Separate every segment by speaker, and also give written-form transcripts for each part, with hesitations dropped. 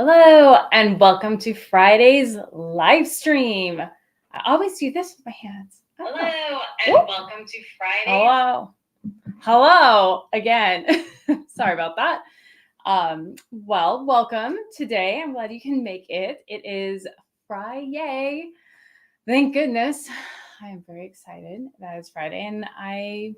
Speaker 1: Hello and welcome to Friday's live stream. I always do this with my hands.
Speaker 2: Hello and welcome to Friday.
Speaker 1: Hello again. Sorry about that. Well, welcome today. I'm glad you can make it. It is Fri-Yay. Thank goodness. I am very excited that it's Friday, and I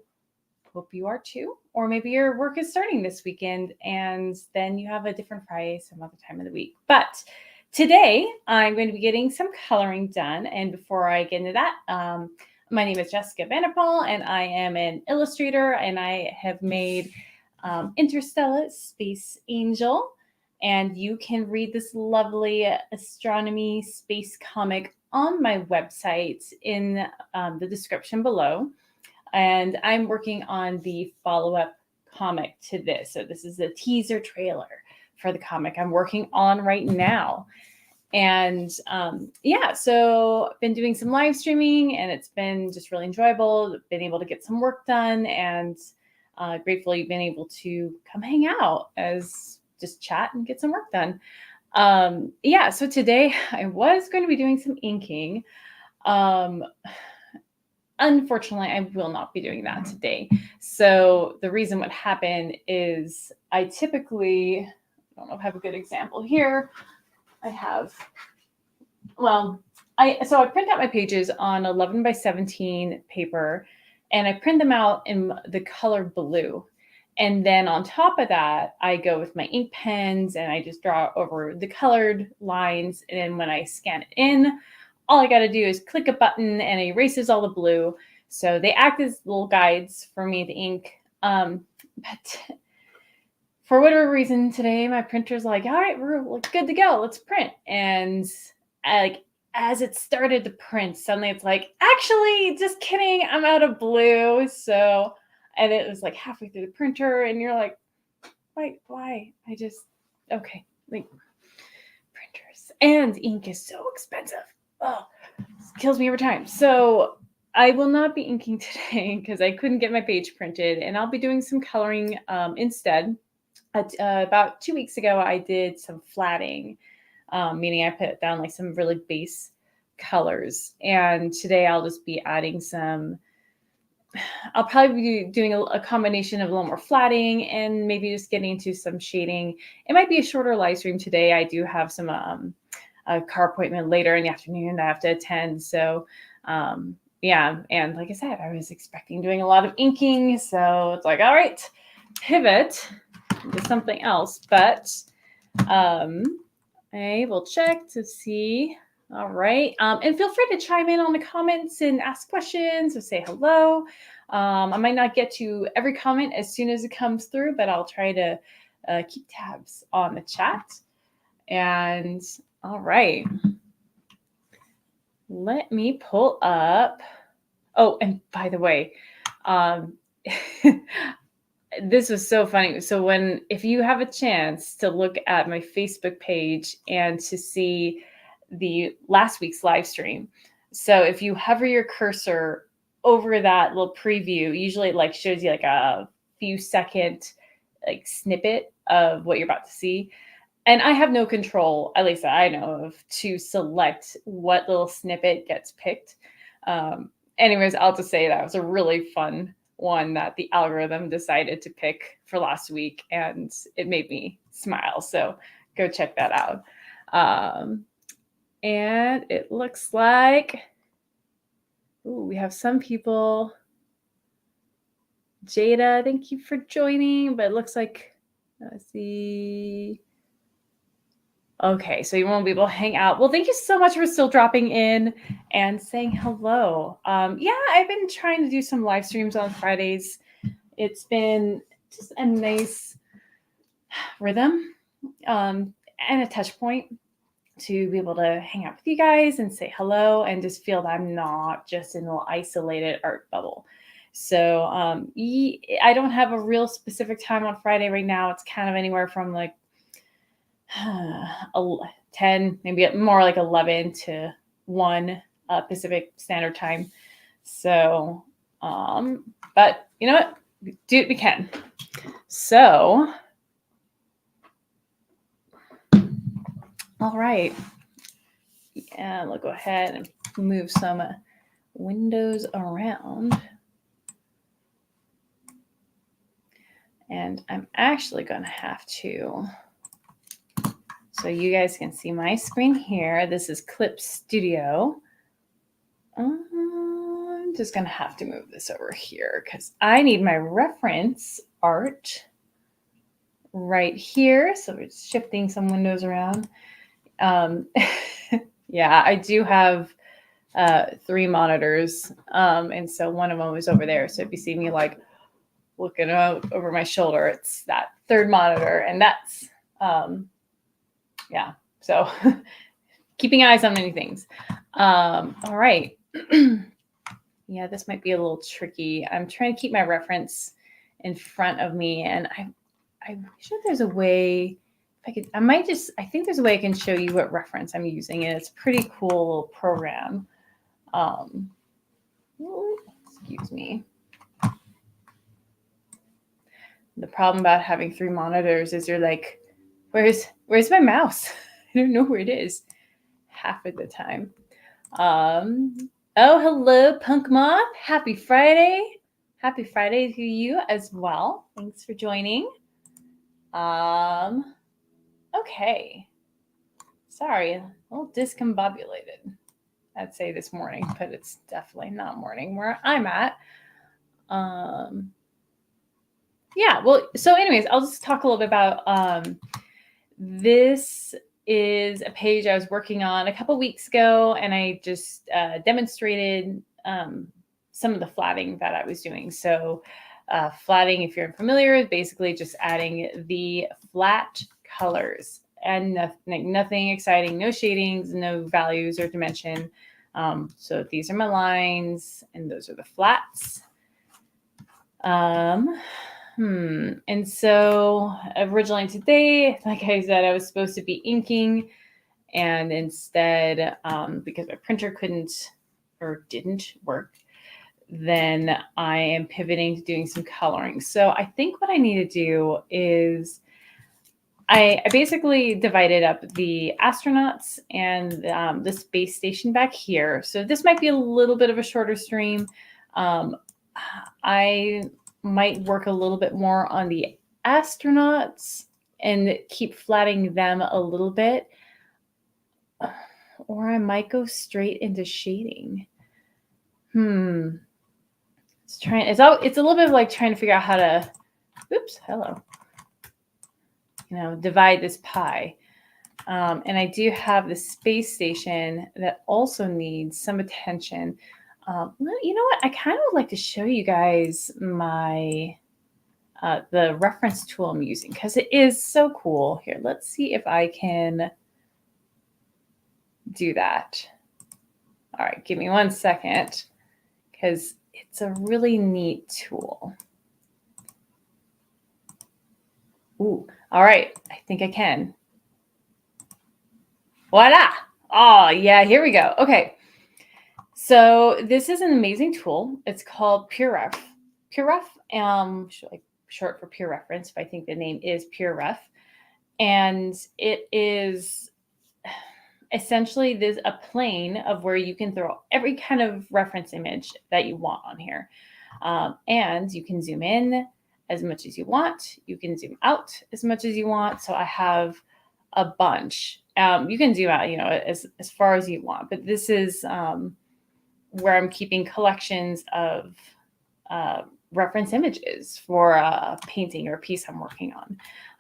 Speaker 1: hope you are too. Or maybe your work is starting this weekend and then you have a different Friday some other time of the week. But today I'm going to be getting some coloring done. And before I get into that, my name is Jessica Vanderpool and I am an illustrator, and I have made Interstellar Space Angel. And you can read this lovely astronomy space comic on my website in the description below. And I'm working on the follow-up comic to this. So this is a teaser trailer for the comic I'm working on right now. And so I've been doing some live streaming, and it's been just really enjoyable. Been able to get some work done, and gratefully been able to come hang out as just chat and get some work done. So today I was going to be doing some inking. Unfortunately, I will not be doing that today. So the reason what happened is I don't know if I have a good example here. I print out my pages on 11 by 17 paper, and I print them out in the color blue. And then on top of that, I go with my ink pens and I just draw over the colored lines. And then when I scan it in, all I got to do is click a button and it erases all the blue. So they act as little guides for me to ink. But for whatever reason today, my printer's like, all right, we're good to go. Let's print. And as it started to print, suddenly it's like, actually, just kidding, I'm out of blue. And it was like halfway through the printer, and you're like, wait, why? Okay, like printers and ink is so expensive. Oh, it kills me every time. So I will not be inking today because I couldn't get my page printed, and I'll be doing some coloring instead. About 2 weeks ago, I did some flatting, meaning I put down like some really base colors. And today I'll just be adding I'll probably be doing a combination of a little more flatting and maybe just getting into some shading. It might be a shorter live stream today. I do have some a car appointment later in the afternoon that I have to attend. So and like I said, I was expecting doing a lot of inking. So it's like, all right, pivot to something else. But I will check to see. All right. And feel free to chime in on the comments and ask questions or say hello. I might not get to every comment as soon as it comes through, but I'll try to keep tabs on the chat. And all right. Let me pull up. Oh, and by the way, this was so funny. So if you have a chance to look at my Facebook page and to see the last week's live stream. So if you hover your cursor over that little preview, usually it like shows you like a few second like snippet of what you're about to see. And I have no control, at least that I know of, to select what little snippet gets picked. Anyways, I'll just say that was a really fun one that the algorithm decided to pick for last week, and it made me smile. So go check that out. And it looks like, we have some people. Jada, thank you for joining, but it looks like, let's see. Okay, so you won't be able to hang out. Well, thank you so much for still dropping in and saying hello. I've been trying to do some live streams on Fridays. It's been just a nice rhythm and a touch point to be able to hang out with you guys and say hello and just feel that I'm not just in a little isolated art bubble. So I don't have a real specific time on Friday right now. It's kind of anywhere from like 10, maybe more like 11 to 1 Pacific Standard Time. So, but you know what? Do what we can. So, All right. And we'll go ahead and move some windows around. And I'm actually going to have to, so you guys can see my screen here. This is Clip Studio. I'm just going to have to move this over here because I need my reference art right here. So we're shifting some windows around. Yeah, I do have 3 monitors. And so one of them is over there. So if you see me like looking out over my shoulder, it's that 3rd monitor. And that's, yeah, so keeping eyes on many things. All right. Yeah, this might be a little tricky. I'm trying to keep my reference in front of me, and I wish that there's a way. If I think there's a way I can show you what reference I'm using, and it's a pretty cool little program. Excuse me. The problem about having 3 monitors is you're like, where's my mouse? I don't know where it is half of the time. Oh, hello, Punk Moth. Happy Friday. Happy Friday to you as well. Thanks for joining. Okay. Sorry, a little discombobulated, I'd say this morning, but it's definitely not morning where I'm at. Yeah, well, so anyways, I'll just talk a little bit about this is a page I was working on a couple weeks ago, and I just demonstrated some of the flatting that I was doing. So flatting, if you're unfamiliar, is basically just adding the flat colors and nothing exciting, no shadings, no values or dimension. So these are my lines, and those are the flats. And so originally today, like I said, I was supposed to be inking, and instead, because my printer didn't work, then I am pivoting to doing some coloring. So I think what I need to do is I basically divided up the astronauts and the space station back here. So this might be a little bit of a shorter stream. I might work a little bit more on the astronauts and keep flatting them a little bit. Or I might go straight into shading. It's a little bit of like trying to figure out how to, divide this pie. And I do have the space station that also needs some attention. You know what? I kind of would like to show you guys my the reference tool I'm using because it is so cool. Here, let's see if I can do that. All right, give me 1 second because it's a really neat tool. Ooh, all right. I think I can. Voila. Oh, yeah, here we go. Okay. So this is an amazing tool. It's called PureRef. PureRef, short for Pure Reference, but I think the name is PureRef. And it is essentially there's a plane of where you can throw every kind of reference image that you want on here. And you can zoom in as much as you want. You can zoom out as much as you want. So I have a bunch. You can zoom out, as far as you want. But this is where I'm keeping collections of reference images for a painting or a piece I'm working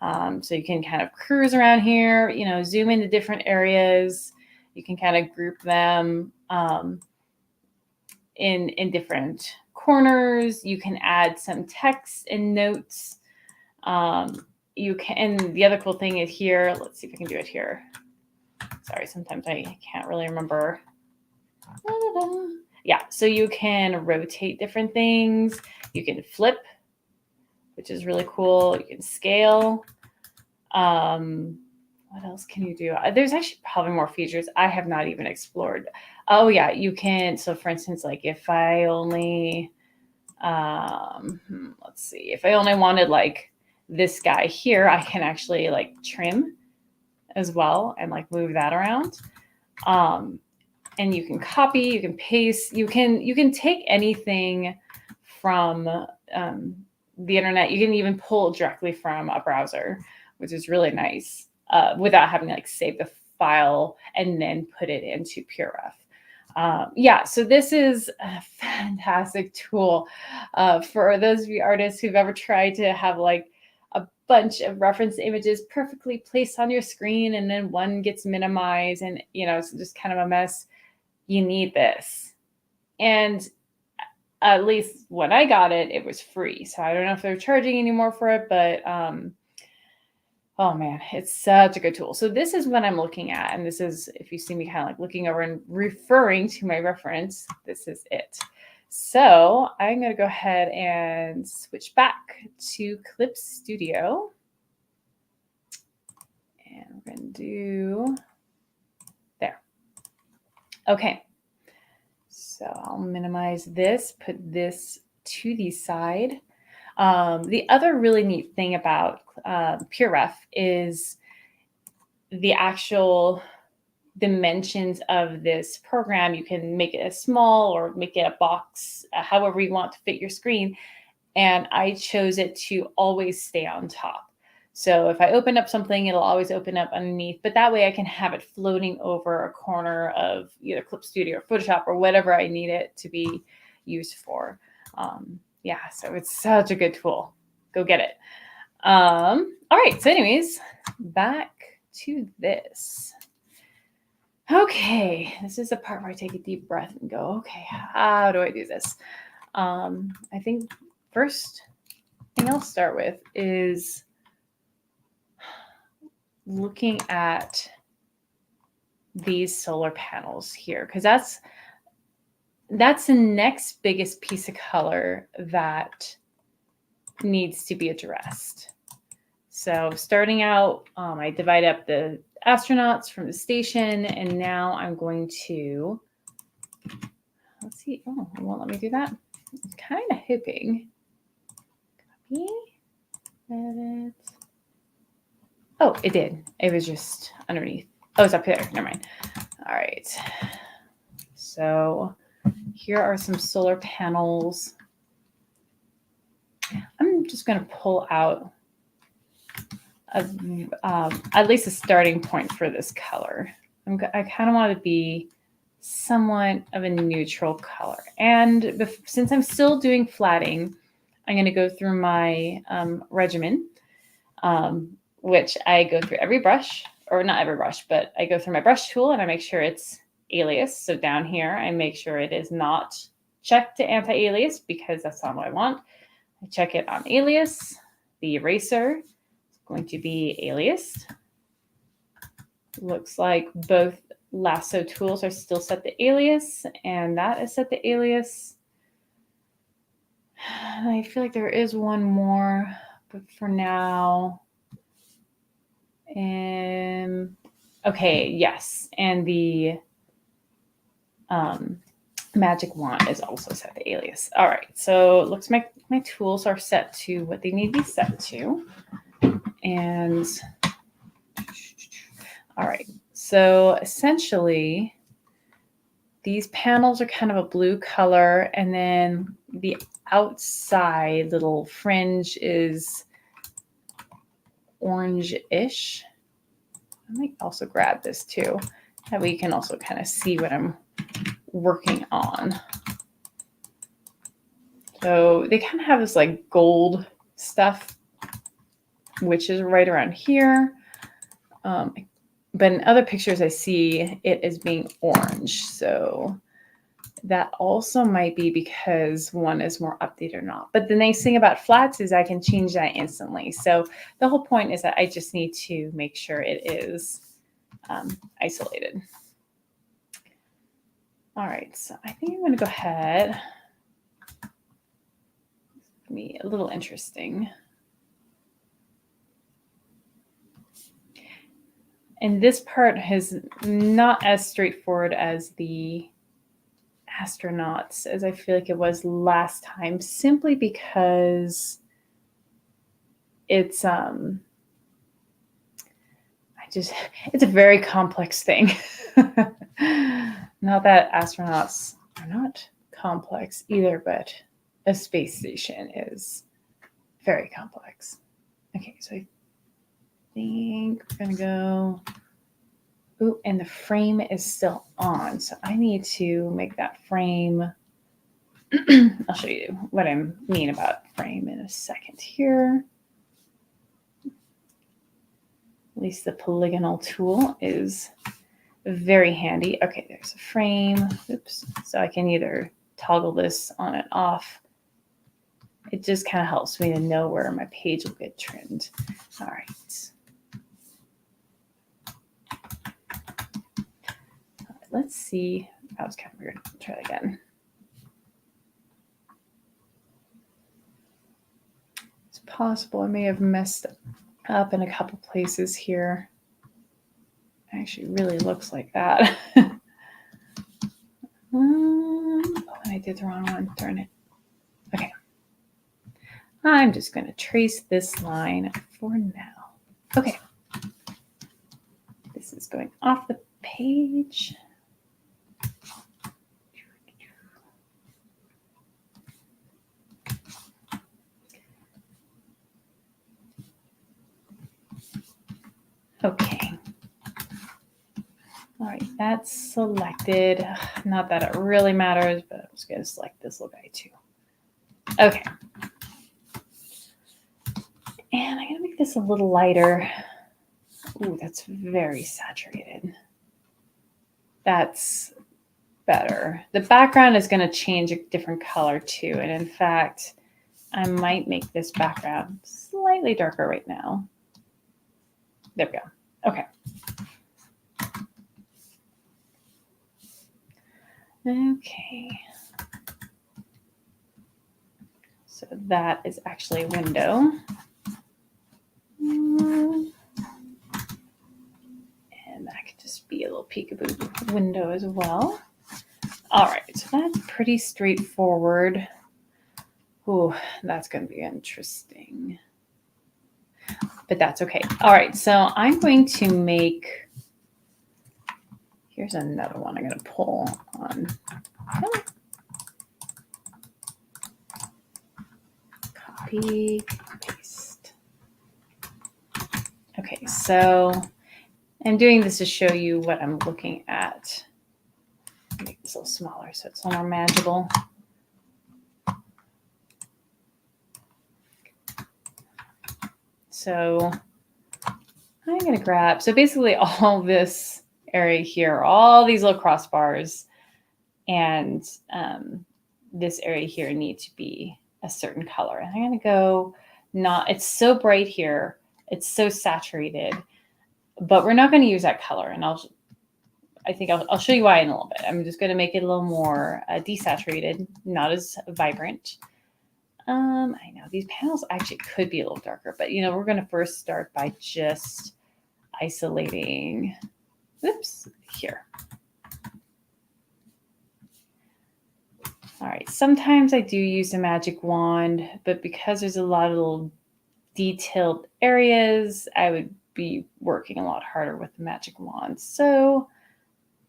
Speaker 1: on. So you can kind of cruise around here, zoom into different areas. You can kind of group them in different corners. You can add some text and notes. You can, and the other cool thing is here, let's see if I can do it here. Sorry, sometimes I can't really remember. Yeah, so you can rotate different things. You can flip, which is really cool. You can scale. What else can you do? There's actually probably more features I have not even explored. Oh yeah, you can. So for instance, like if I only, let's see, if I only wanted like this guy here, I can actually like trim as well and like move that around. And you can copy, you can paste, you can take anything from the internet. You can even pull directly from a browser, which is really nice, without having to like save the file and then put it into PureRef. Yeah, so this is a fantastic tool for those of you artists who've ever tried to have like a bunch of reference images perfectly placed on your screen and then one gets minimized and it's just kind of a mess. You need this. And at least when I got it, it was free. So I don't know if they're charging anymore for it, but oh man, it's such a good tool. So this is what I'm looking at. And this is, if you see me kind of like looking over and referring to my reference, this is it. So I'm going to go ahead and switch back to Clip Studio. And we're going to do there. Okay. So I'll minimize this, put this to the side. The other really neat thing about PureRef is the actual dimensions of this program. You can make it a small or make it a box, however you want to fit your screen. And I chose it to always stay on top. So if I open up something, it'll always open up underneath, but that way I can have it floating over a corner of either Clip Studio or Photoshop or whatever I need it to be used for. Yeah, so it's such a good tool. Go get it. All right, so anyways, back to this. Okay, this is the part where I take a deep breath and go, okay, how do I do this? I think first thing I'll start with is looking at these solar panels here, because that's the next biggest piece of color that needs to be addressed. So starting out, I divide up the astronauts from the station, and now I'm going to, let's see, oh, it won't let me do that. I'm kind of hoping. Copy, edit. Oh, it did. It was just underneath. Oh, it's up there. Never mind. All right. So here are some solar panels. I'm just going to pull out at least a starting point for this color. I kind of want to be somewhat of a neutral color. And since I'm still doing flatting, I'm going to go through my regimen, which I go through every brush, or not every brush, but I go through my brush tool and I make sure it's alias. So down here, I make sure it is not checked to anti-alias because that's not what I want. I check it on alias. The eraser is going to be alias. Looks like both lasso tools are still set to alias, and that is set to alias. I feel like there is one more, but for now, okay, yes, and the magic wand is also set to alias. All right, so it looks like my tools are set to what they need to be set to. And all right, so essentially these panels are kind of a blue color, and then the outside little fringe is orange-ish. I might also grab this too. That way you can also kind of see what I'm working on. So they kind of have this like gold stuff, which is right around here. But in other pictures I see it as being orange. So that also might be because one is more updated or not. But the nice thing about flats is I can change that instantly. So the whole point is that I just need to make sure it is isolated. All right, so I think I'm going to go ahead. Me a little interesting. And this part is not as straightforward as the astronauts as I feel like it was last time, simply because it's I it's a very complex thing. Not that astronauts are not complex either, but a space station is very complex. Okay, so I think we're gonna go. Ooh, and the frame is still on, so I need to make that frame. I'll show you what I mean about frame in a second here. At least the polygonal tool is very handy. Okay, there's a frame. Oops. So I can either toggle this on and off. It just kind of helps me to know where my page will get trimmed. All right. Let's see. That was kind of weird. I'll try it again. It's possible I may have messed up in a couple places here. Actually really looks like that. Oh, I did the wrong one. Darn it. Okay. I'm just going to trace this line for now. Okay. This is going off the page. Okay. All right, that's selected. Not that it really matters, but I'm just going to select this little guy too. Okay. And I'm going to make this a little lighter. Ooh, that's very saturated. That's better. The background is going to change a different color too. And in fact, I might make this background slightly darker right now. There we go. Okay. Okay. So that is actually a window. And that could just be a little peekaboo window as well. All right, so that's pretty straightforward. Ooh, that's going to be interesting. But that's okay. All right, so I'm going to make, here's another one I'm going to pull on. Copy, paste. Okay, so I'm doing this to show you what I'm looking at. Make this a little smaller so it's a little more manageable. So I'm going to grab, so basically all this area here, all these little crossbars and this area here need to be a certain color. And I'm going to go it's so bright here. It's so saturated, but we're not going to use that color. And I think I'll show you why in a little bit. I'm just going to make it a little more desaturated, not as vibrant. I know these panels actually could be a little darker, but we're going to first start by just isolating, oops, here. All right, sometimes I do use a magic wand, but because there's a lot of little detailed areas, I would be working a lot harder with the magic wand. So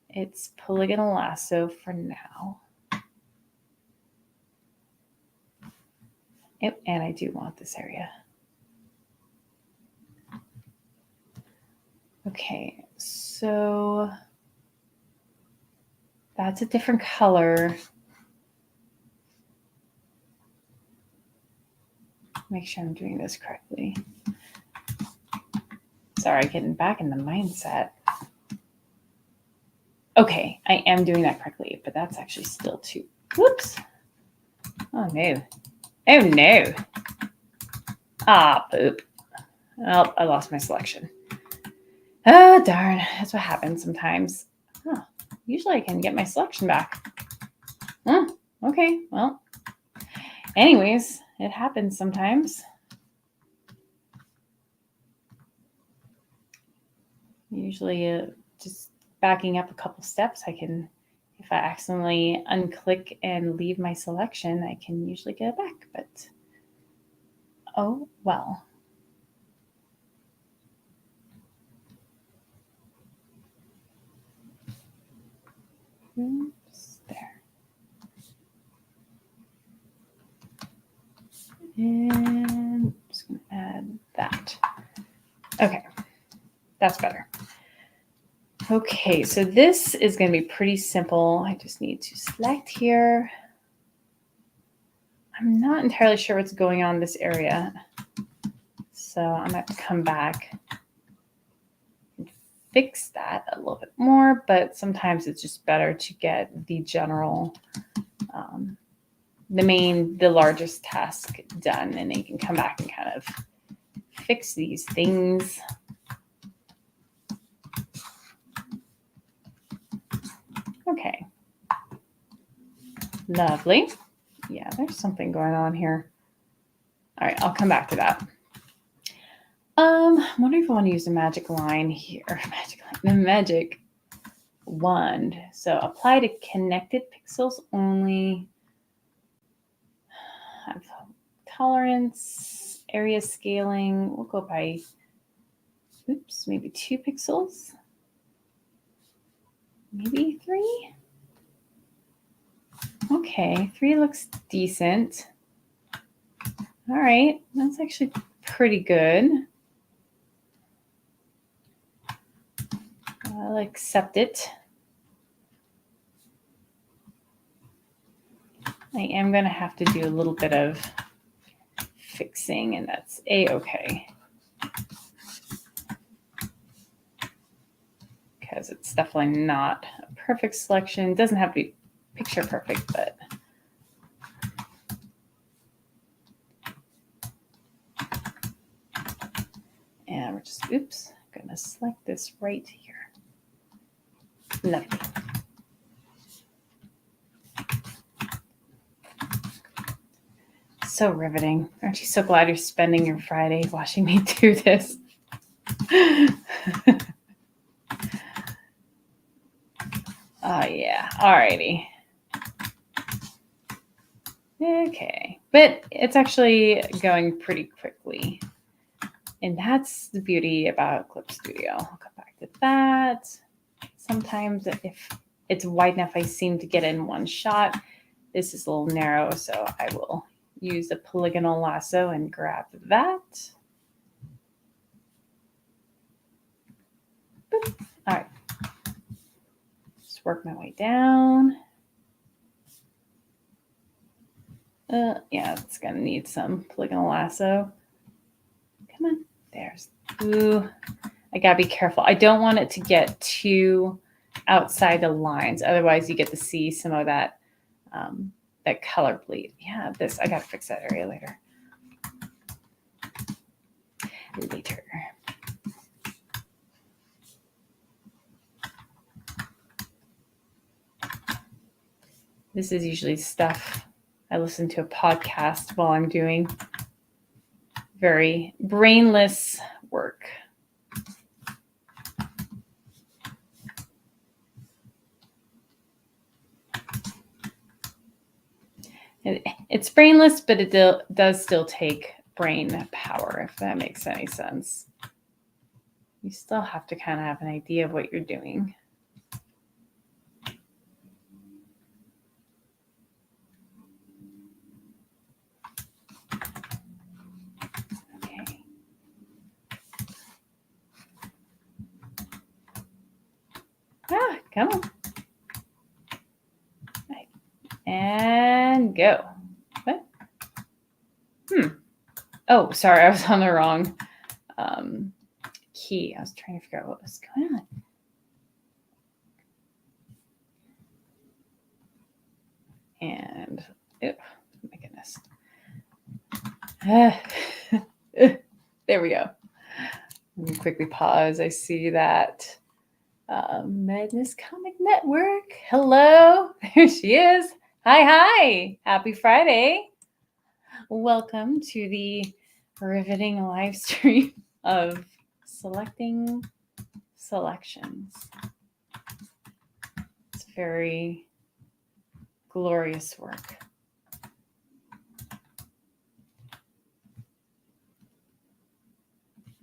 Speaker 1: it's polygonal lasso for now. Yep, and I do want this area. Okay, so that's a different color. Make sure I'm doing this correctly. Sorry, getting back in the mindset. Okay, I am doing that correctly, but that's actually still too, whoops. Oh no. Oh no. Ah, poop. Oh, I lost my selection. Oh, darn. That's what happens sometimes. Huh. Usually I can get my selection back. Okay, well. Anyways, it happens sometimes. Usually just backing up a couple steps, if I accidentally unclick and leave my selection, I can usually get it back, but oh well. Oops, there. And I'm just going to add that. Okay, that's better. Okay, so this is going to be pretty simple. I just need to select here. I'm not entirely sure what's going on in this area. So I'm going to have to come back and fix that a little bit more, but sometimes it's just better to get the general, the largest task done, and then you can come back and kind of fix these things. Okay. Lovely. Yeah, there's something going on here. All right, I'll come back to that. I'm wondering if I want to use a magic line here. The magic wand. So apply to connected pixels only. Have tolerance, area scaling. We'll go by, oops, maybe 2 pixels. Maybe 3. Okay, 3 looks decent. All right, that's actually pretty good. I'll accept it. I am going to have to do a little bit of fixing, and that's A-okay. Because it's definitely not a perfect selection. It doesn't have to be picture perfect, but and we're just, oops, going to select this right here. Lovely. So riveting. Aren't you so glad you're spending your Friday watching me do this? Oh, yeah. Alrighty. Okay. But it's actually going pretty quickly. And that's the beauty about Clip Studio. I'll come back to that. Sometimes if it's wide enough, I seem to get in one shot. This is a little narrow, so I will use a polygonal lasso and grab that. Boop. All right. Just work my way down. Yeah, it's going to need some polygonal lasso. Come on. There's. Ooh. I got to be careful. I don't want it to get too outside the lines. Otherwise, you get to see some of that that color bleed. Yeah, this. I got to fix that area later. This is usually stuff I listen to a podcast while I'm doing very brainless work. It's brainless, but it does still take brain power, if that makes any sense. You still have to kind of have an idea of what you're doing. Okay. Ah, come on. Right. And go. What? Oh, sorry, I was on the wrong key. I was trying to figure out what was going on. And, oh my goodness. There we go. Let me quickly pause. I see that Madness Comic Network. Hello. There she is. Hi. Happy Friday. Welcome to the riveting live stream of selecting selections. It's very glorious work.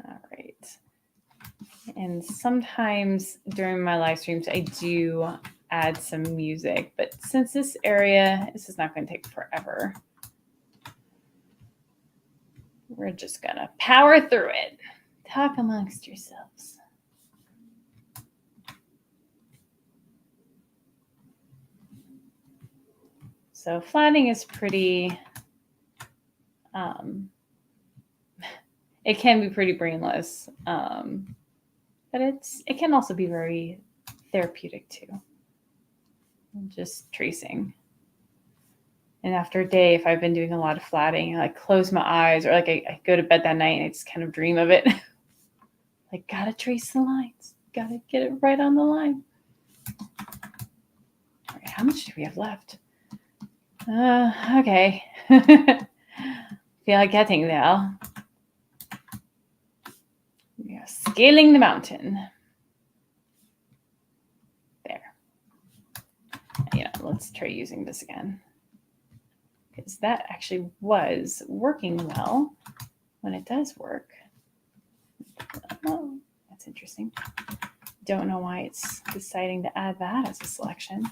Speaker 1: All right. And sometimes during my live streams, I do add some music, but since this is not going to take forever. We're just gonna power through it. Talk amongst yourselves. So flattening is pretty, it can be pretty brainless, but it can also be very therapeutic too. Just tracing. And after a day, if I've been doing a lot of flatting, I like close my eyes, or like I go to bed that night and I just kind of dream of it. Like, gotta trace the lines. Gotta get it right on the line. All right, how much do we have left? Okay. Feel like getting there. We are scaling the mountain. There. Yeah, let's try using this again, because that actually was working well when it does work. Oh, that's interesting. Don't know why it's deciding to add that as a selection.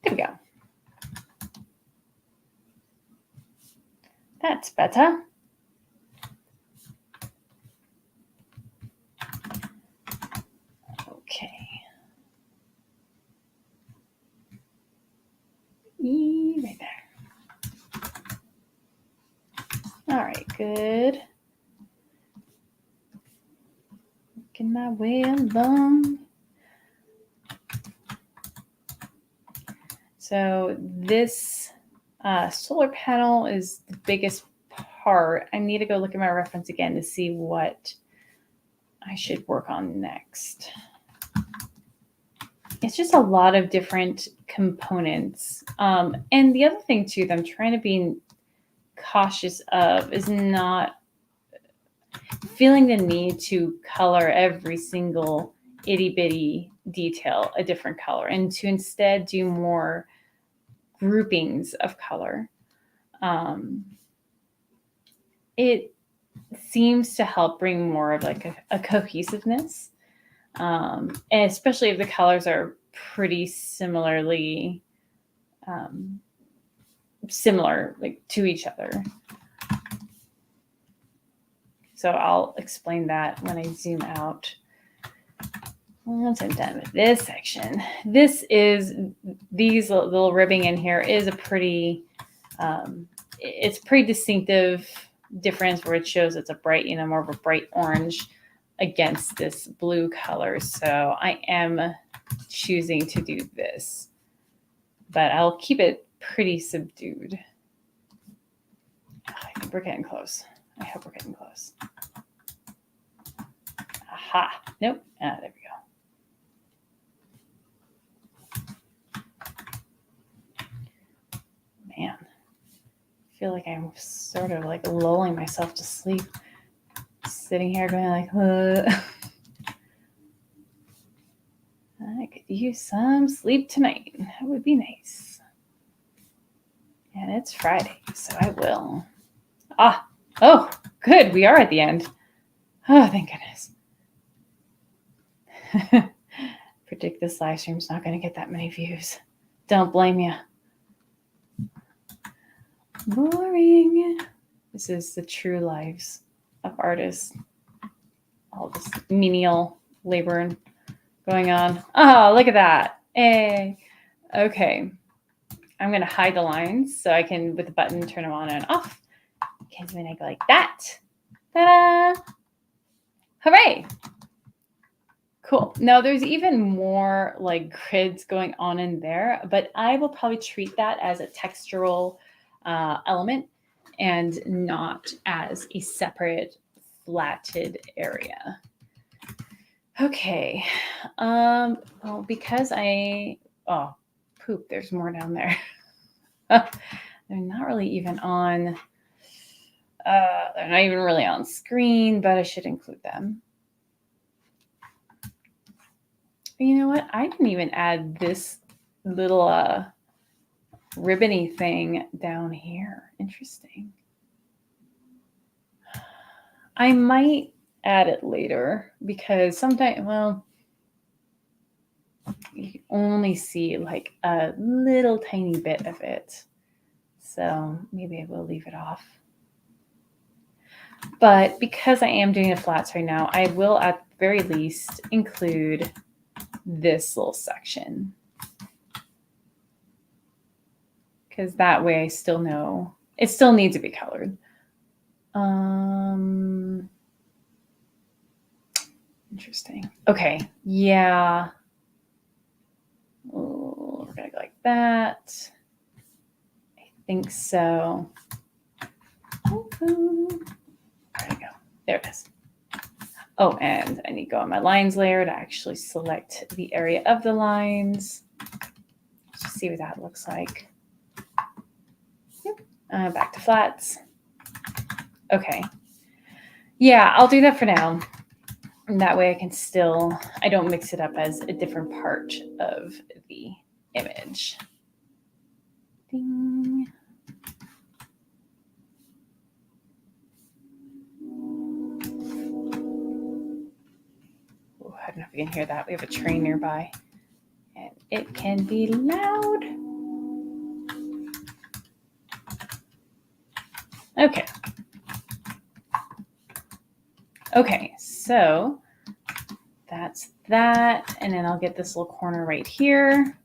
Speaker 1: There we go. That's better. Okay. Right there. All right, good. Working my way along. So this solar panel is the biggest part. I need to go look at my reference again to see what I should work on next. It's just a lot of different components. And the other thing too that I'm trying to be cautious of is not feeling the need to color every single itty bitty detail a different color, and to instead do more groupings of color. It seems to help bring more of like a cohesiveness, and especially if the colors are pretty similarly similar, like to each other. So I'll explain that when I zoom out. Once I'm done with this section, these little ribbing in here is a pretty, it's pretty distinctive difference where it shows it's a bright, more of a bright orange against this blue color. So I am choosing to do this, but I'll keep it pretty subdued. I think we're getting close. I hope we're getting close. Aha. Nope. There we go. Man, I feel like I'm sort of like lulling myself to sleep. Sitting here going like, I could use some sleep tonight. That would be nice. And it's Friday, so I will. Oh, good. We are at the end. Oh, thank goodness. Predict this live stream's not going to get that many views. Don't blame you. Boring. This is the true lives of artists. All this menial labor going on. Oh, look at that. Hey. Okay. I'm going to hide the lines so I can, with the button, turn them on and off. Because when I go like that, ta-da! Hooray! Cool. Now there's even more like grids going on in there, but I will probably treat that as a textural element and not as a separate flatted area. Okay. Well, because poop, there's more down there. They're not really even on, they're not even really on screen, but I should include them. But you know what? I didn't even add this little ribbony thing down here. Interesting. I might add it later because sometimes, well, you can only see like a little tiny bit of it. So maybe I will leave it off. But because I am doing the flats right now, I will at the very least include this little section. Because that way I still know it still needs to be colored. Interesting. Okay. Yeah. Ooh, we're going to go like that. I think so. There we go. There it is. Oh, and I need to go on my lines layer to actually select the area of the lines. Just see what that looks like. Yep. Back to flats. Okay. Yeah, I'll do that for now. And that way I can still, I don't mix it up as a different part of the image. Ding. Oh, I don't know if you can hear that. We have a train nearby. And it can be loud. Okay. Okay, so that's that. And then I'll get this little corner right here.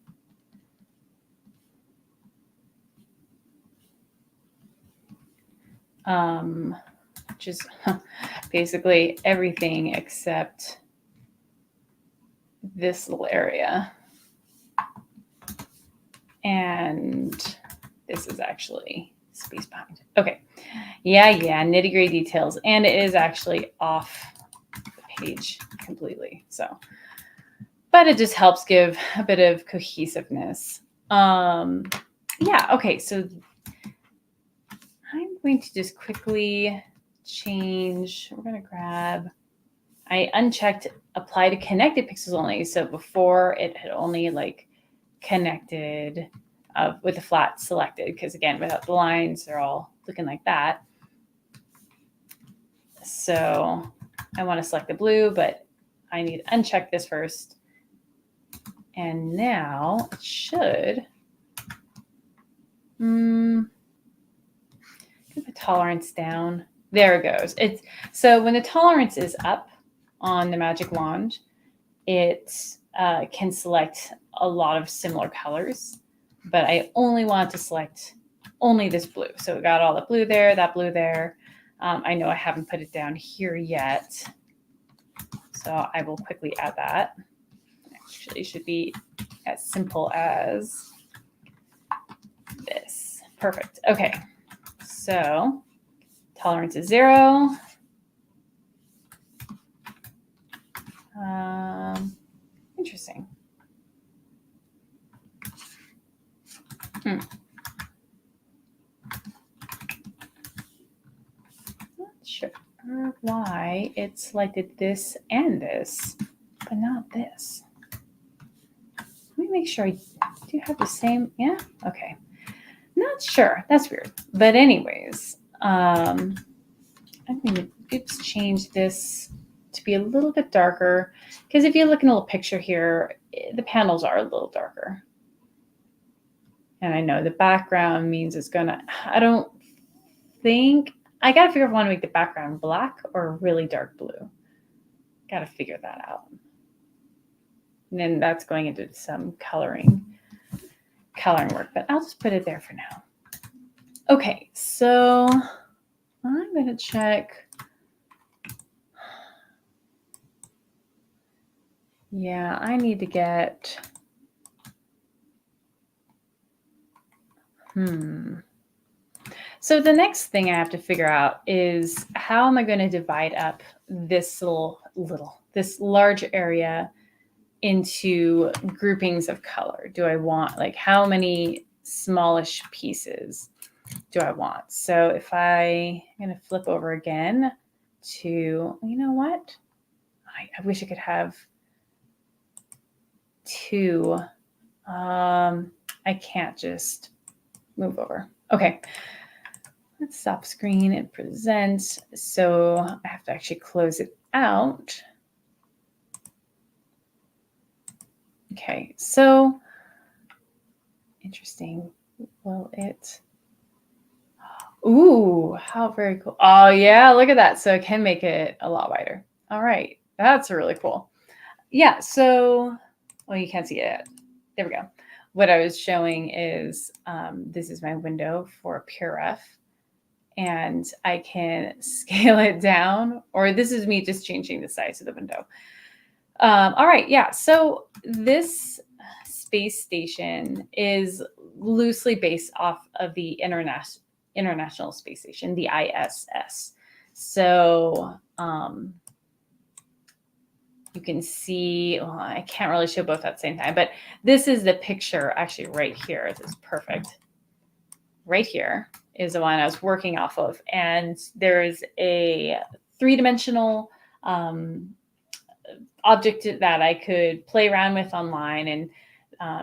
Speaker 1: Which is basically everything except this little area. And this is actually space behind. Okay. Yeah, nitty-gritty details. And it is actually off the page completely. So, but it just helps give a bit of cohesiveness. Yeah, okay. So I'm going to just quickly change. We're going to grab, I unchecked apply to connected pixels only. So before it had only like connected with the flat selected, because again, without the lines, they're all looking like that. So I want to select the blue, but I need to uncheck this first. And now it should get the tolerance down. There it goes. It's so when the tolerance is up on the magic wand, it can select a lot of similar colors, but I only want to select only this blue. So we got all the blue there, that blue there. I know I haven't put it down here yet, so I will quickly add that. Actually, it should be as simple as this. Perfect. Okay, so tolerance is 0. Interesting. Not sure why it selected this and this, but not this. Let me make sure I do have the same. Yeah. Okay. Not sure. That's weird. But anyways, I'm going to change this to be a little bit darker, because if you look in a little picture here, the panels are a little darker. And I know the background means it's going to, I don't think, I got to figure out if I want to make the background black or really dark blue. Got to figure that out. And then that's going into some coloring work, but I'll just put it there for now. Okay, so I'm going to check. Yeah, I need to get, So the next thing I have to figure out is how am I going to divide up this this large area into groupings of color? Do I want, like, how many smallish pieces do I want? So if I'm going to flip over again to, you know what? I wish I could have 2. I can't just move over. Okay. Let's stop screen and present. So I have to actually close it out. Okay, so interesting. Will it? Ooh, how very cool. Oh yeah, look at that. So it can make it a lot wider. All right, that's really cool. Yeah, so, well, you can't see it yet. There we go. What I was showing is this is my window for PureRef, and I can scale it down, or this is me just changing the size of the window. All right, yeah, so this space station is loosely based off of the International Space Station, the ISS. So you can see, well, I can't really show both at the same time, but this is the picture actually right here. This is perfect. Right here is the one I was working off of. And there's a three-dimensional object that I could play around with online, and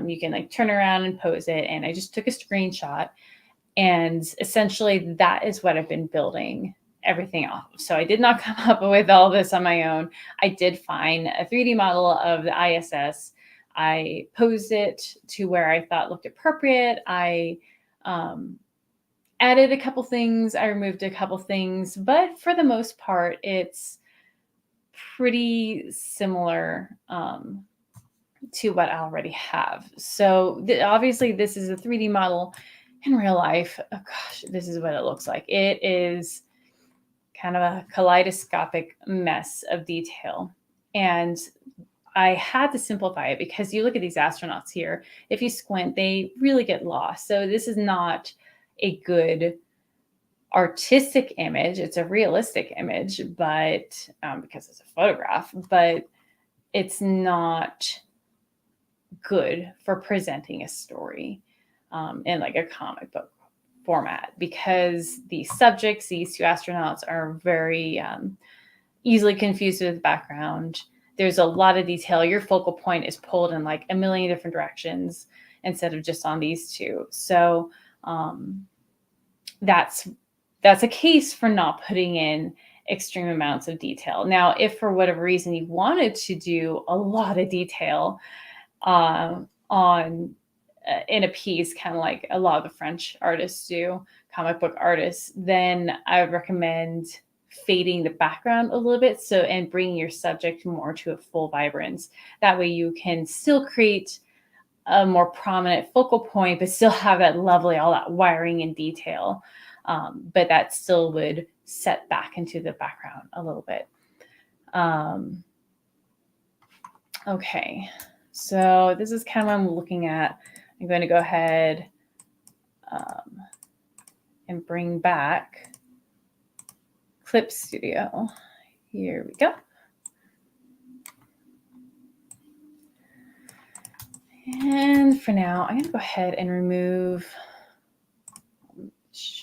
Speaker 1: you can like turn around and pose it. And I just took a screenshot, and essentially that is what I've been building everything off of. So I did not come up with all this on my own. I did find a 3D model of the ISS. I posed it to where I thought looked appropriate. I added a couple things. I removed a couple things, but for the most part, it's pretty similar to what I already have. So obviously this is a 3D model. In real life, oh gosh, this is what it looks like. It is kind of a kaleidoscopic mess of detail. And I had to simplify it because you look at these astronauts here, if you squint, they really get lost. So this is not a good artistic image. It's a realistic image, but because it's a photograph, but it's not good for presenting a story in like a comic book format, because the subjects, these two astronauts, are very easily confused with background. There's a lot of detail. Your focal point is pulled in like a million different directions instead of just on these two. So that's a case for not putting in extreme amounts of detail. Now, if for whatever reason you wanted to do a lot of detail on in a piece, kind of like a lot of the French artists do, comic book artists, then I would recommend fading the background a little bit, so, and bringing your subject more to a full vibrance. That way you can still create a more prominent focal point, but still have that lovely, all that wiring and detail. But that still would set back into the background a little bit. Okay, so this is kind of what I'm looking at. I'm going to go ahead and bring back Clip Studio. Here we go. And for now, I'm going to go ahead and remove,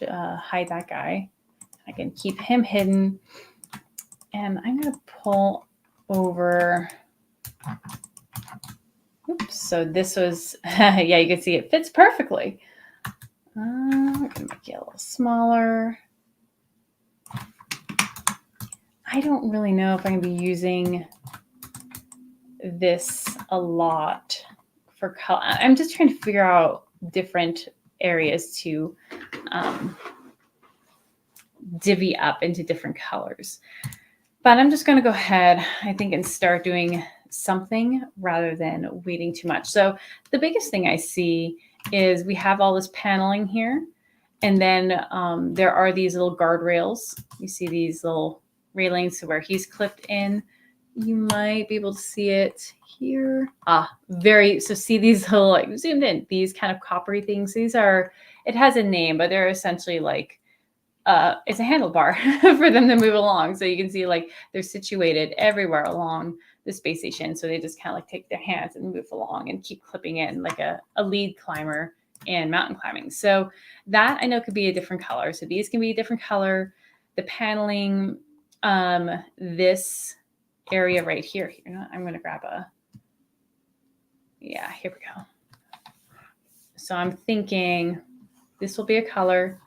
Speaker 1: hide that guy. I can keep him hidden. And I'm going to pull over. Oops, so this was, yeah, you can see it fits perfectly. I'm going to make it a little smaller. I don't really know if I'm going to be using this a lot for color. I'm just trying to figure out different areas to divvy up into different colors. But I'm just going to go ahead, I think, and start doing something rather than waiting too much. So the biggest thing I see is we have all this paneling here, and then there are these little guardrails. You see these little railings to where he's clipped in. You might be able to see it here. So see these little, like zoomed in, these kind of coppery things. These are, it has a name, but they're essentially like, it's a handlebar for them to move along. So you can see like they're situated everywhere along the space station. So they just kind of like take their hands and move along and keep clipping in like a lead climber in mountain climbing. So that I know could be a different color. So these can be a different color. The paneling, this area right here, I'm going to grab yeah, here we go. So I'm thinking this will be a color.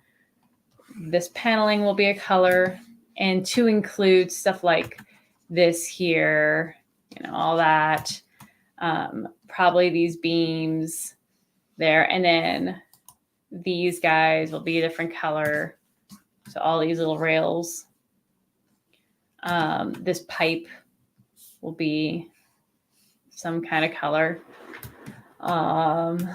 Speaker 1: This paneling will be a color, and to include stuff like this here, all that. Probably these beams there. And then these guys will be a different color. So all these little rails. This pipe will be some kind of color. And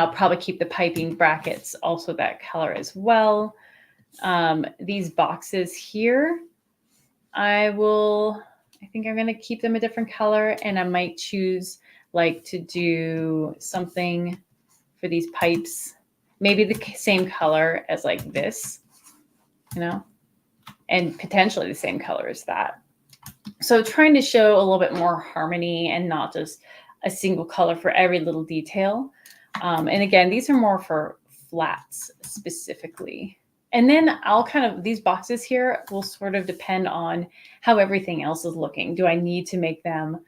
Speaker 1: I'll probably keep the piping brackets also that color as well. These boxes here, I think I'm going to keep them a different color, and I might choose like to do something for these pipes, maybe the same color as like this, you know, and potentially the same color as that. So trying to show a little bit more harmony and not just a single color for every little detail. And again, these are more for flats specifically. And then these boxes here will sort of depend on how everything else is looking. Do I need to make them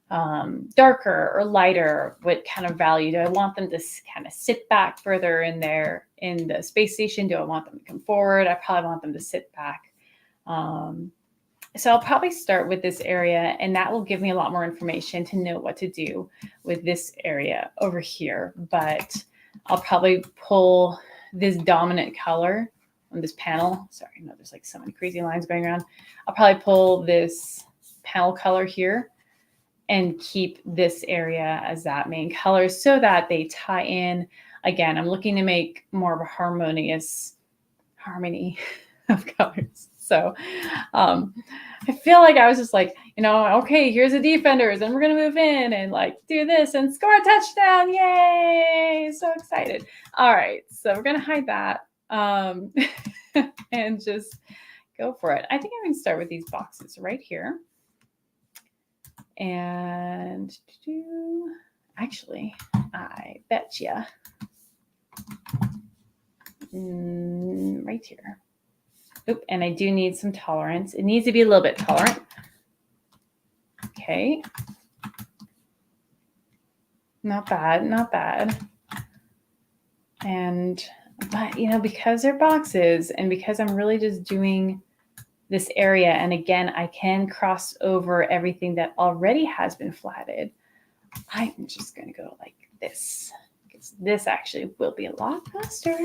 Speaker 1: darker or lighter? What kind of value? Do I want them to kind of sit back further in the space station? Do I want them to come forward? I probably want them to sit back. So I'll probably start with this area, and that will give me a lot more information to know what to do with this area over here. But I'll probably pull this dominant color on this panel. Sorry, no, there's like so many crazy lines going around. I'll probably pull this panel color here and keep this area as that main color so that they tie in. Again, I'm looking to make more of a harmony of colors. So I feel like I was just like, okay, here's the defenders and we're going to move in and like do this and score a touchdown. Yay. So excited. All right. So we're going to hide that and just go for it. I think I'm going to start with these boxes right here. And actually, I bet you right here. Oop, and I do need some tolerance. It needs to be a little bit tolerant. Okay. Not bad, not bad. But because they're boxes and because I'm really just doing this area, and again, I can cross over everything that already has been flatted, I'm just going to go like this, because this actually will be a lot faster.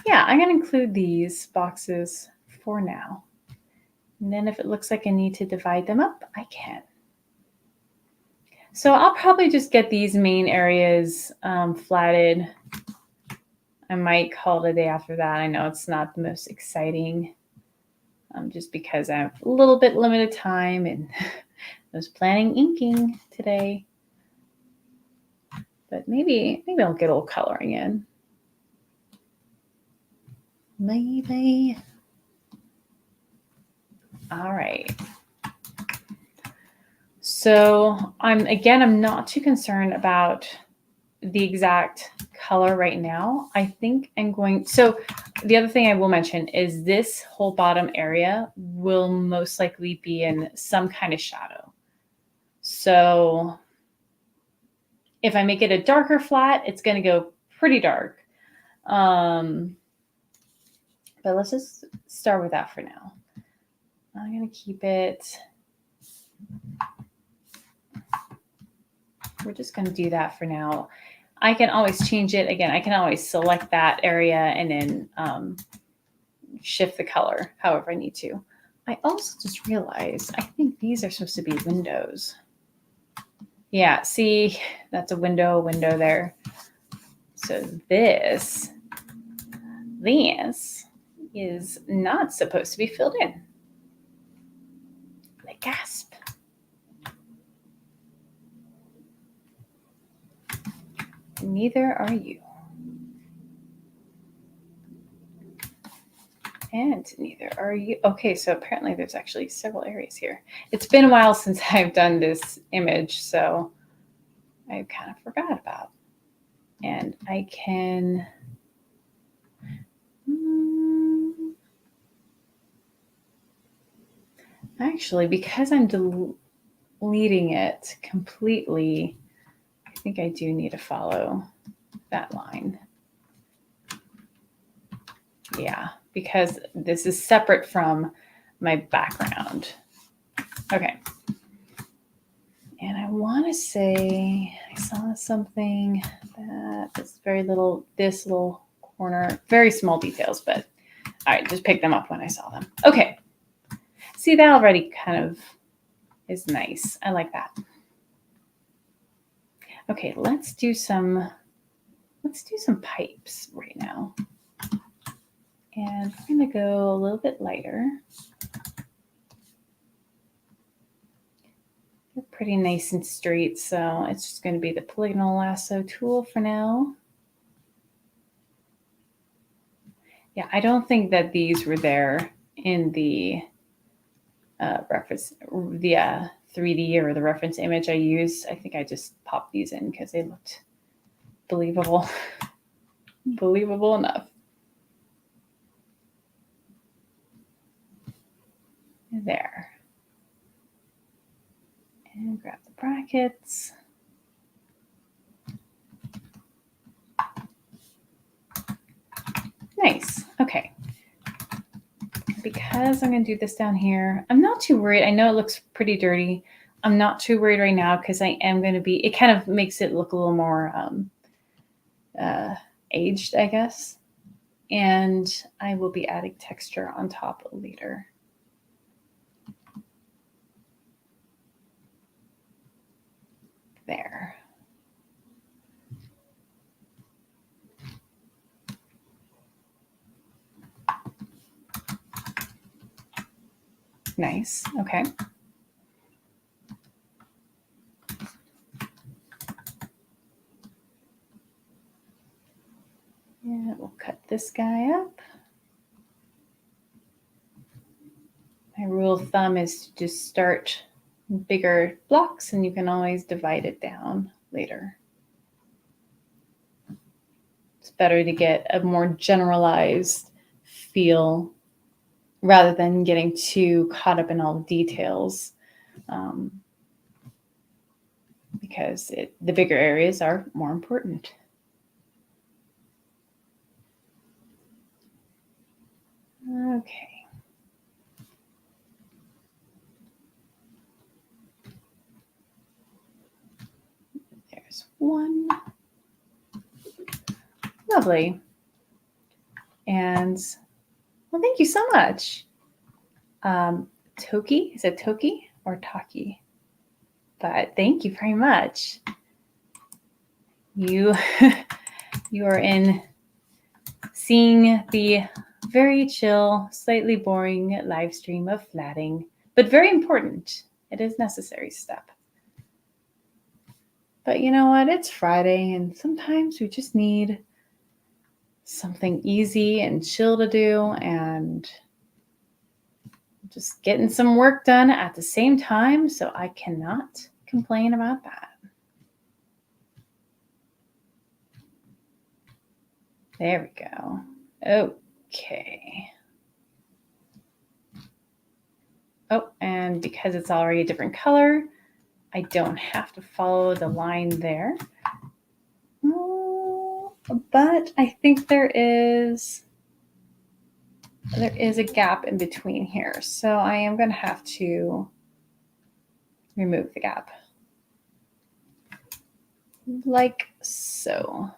Speaker 1: Yeah, I'm going to include these boxes for now. And then if it looks like I need to divide them up, I can. So I'll probably just get these main areas flatted. I might call it a day after that. I know it's not the most exciting, just because I have a little bit limited time and I was planning inking today. But maybe I'll get a little coloring in. Maybe. All right. So I'm not too concerned about the exact color right now. I think so the other thing I will mention is this whole bottom area will most likely be in some kind of shadow. So if I make it a darker flat, it's going to go pretty dark. But let's just start with that for now. I'm going to keep it. We're just going to do that for now. I can always change it. Again, I can always select that area and then shift the color however I need to. I also just realized I think these are supposed to be windows. Yeah, see, that's a window there. So this is not supposed to be filled in. Like, gasp. Neither are you. And neither are you. Okay, so apparently there's actually several areas here. It's been a while since I've done this image, so I kind of forgot about. And I can... Actually, because I'm deleting it completely, I think I do need to follow that line. Yeah, because this is separate from my background. Okay. And I want to say I saw something that is very little, this little corner, very small details, but I just picked them up when I saw them. Okay. See, that already kind of is nice. I like that. Okay, let's do some pipes right now. And we're going to go a little bit lighter. They're pretty nice and straight, so it's just going to be the polygonal lasso tool for now. Yeah, I don't think that these were there in the reference, the 3D or the reference image I used. I think I just popped these in because they looked believable. Believable enough. There. And grab the brackets. Nice. Okay. Because I'm going to do this down here, I'm not too worried. I know it looks pretty dirty. I'm not too worried right now because I am going to be, it kind of makes it look a little more aged, I guess. And I will be adding texture on top later. There. Nice. Okay. And we'll cut this guy up. My rule of thumb is to just start bigger blocks and you can always divide it down later. It's better to get a more generalized feel rather than getting too caught up in all the details, because the bigger areas are more important. Okay. There's one. Lovely. And well, thank you so much. Toki, is it Toki or Taki? But thank you very much. You are in seeing the very chill, slightly boring live stream of flatting, but very important. It is a necessary step. But you know what? It's Friday, and sometimes we just need something easy and chill to do, and just getting some work done at the same time. So I cannot complain about that. There we go. Okay. Oh, and because it's already a different color, I don't have to follow the line there. But I think there is a gap in between here. So I am going to have to remove the gap. Like so.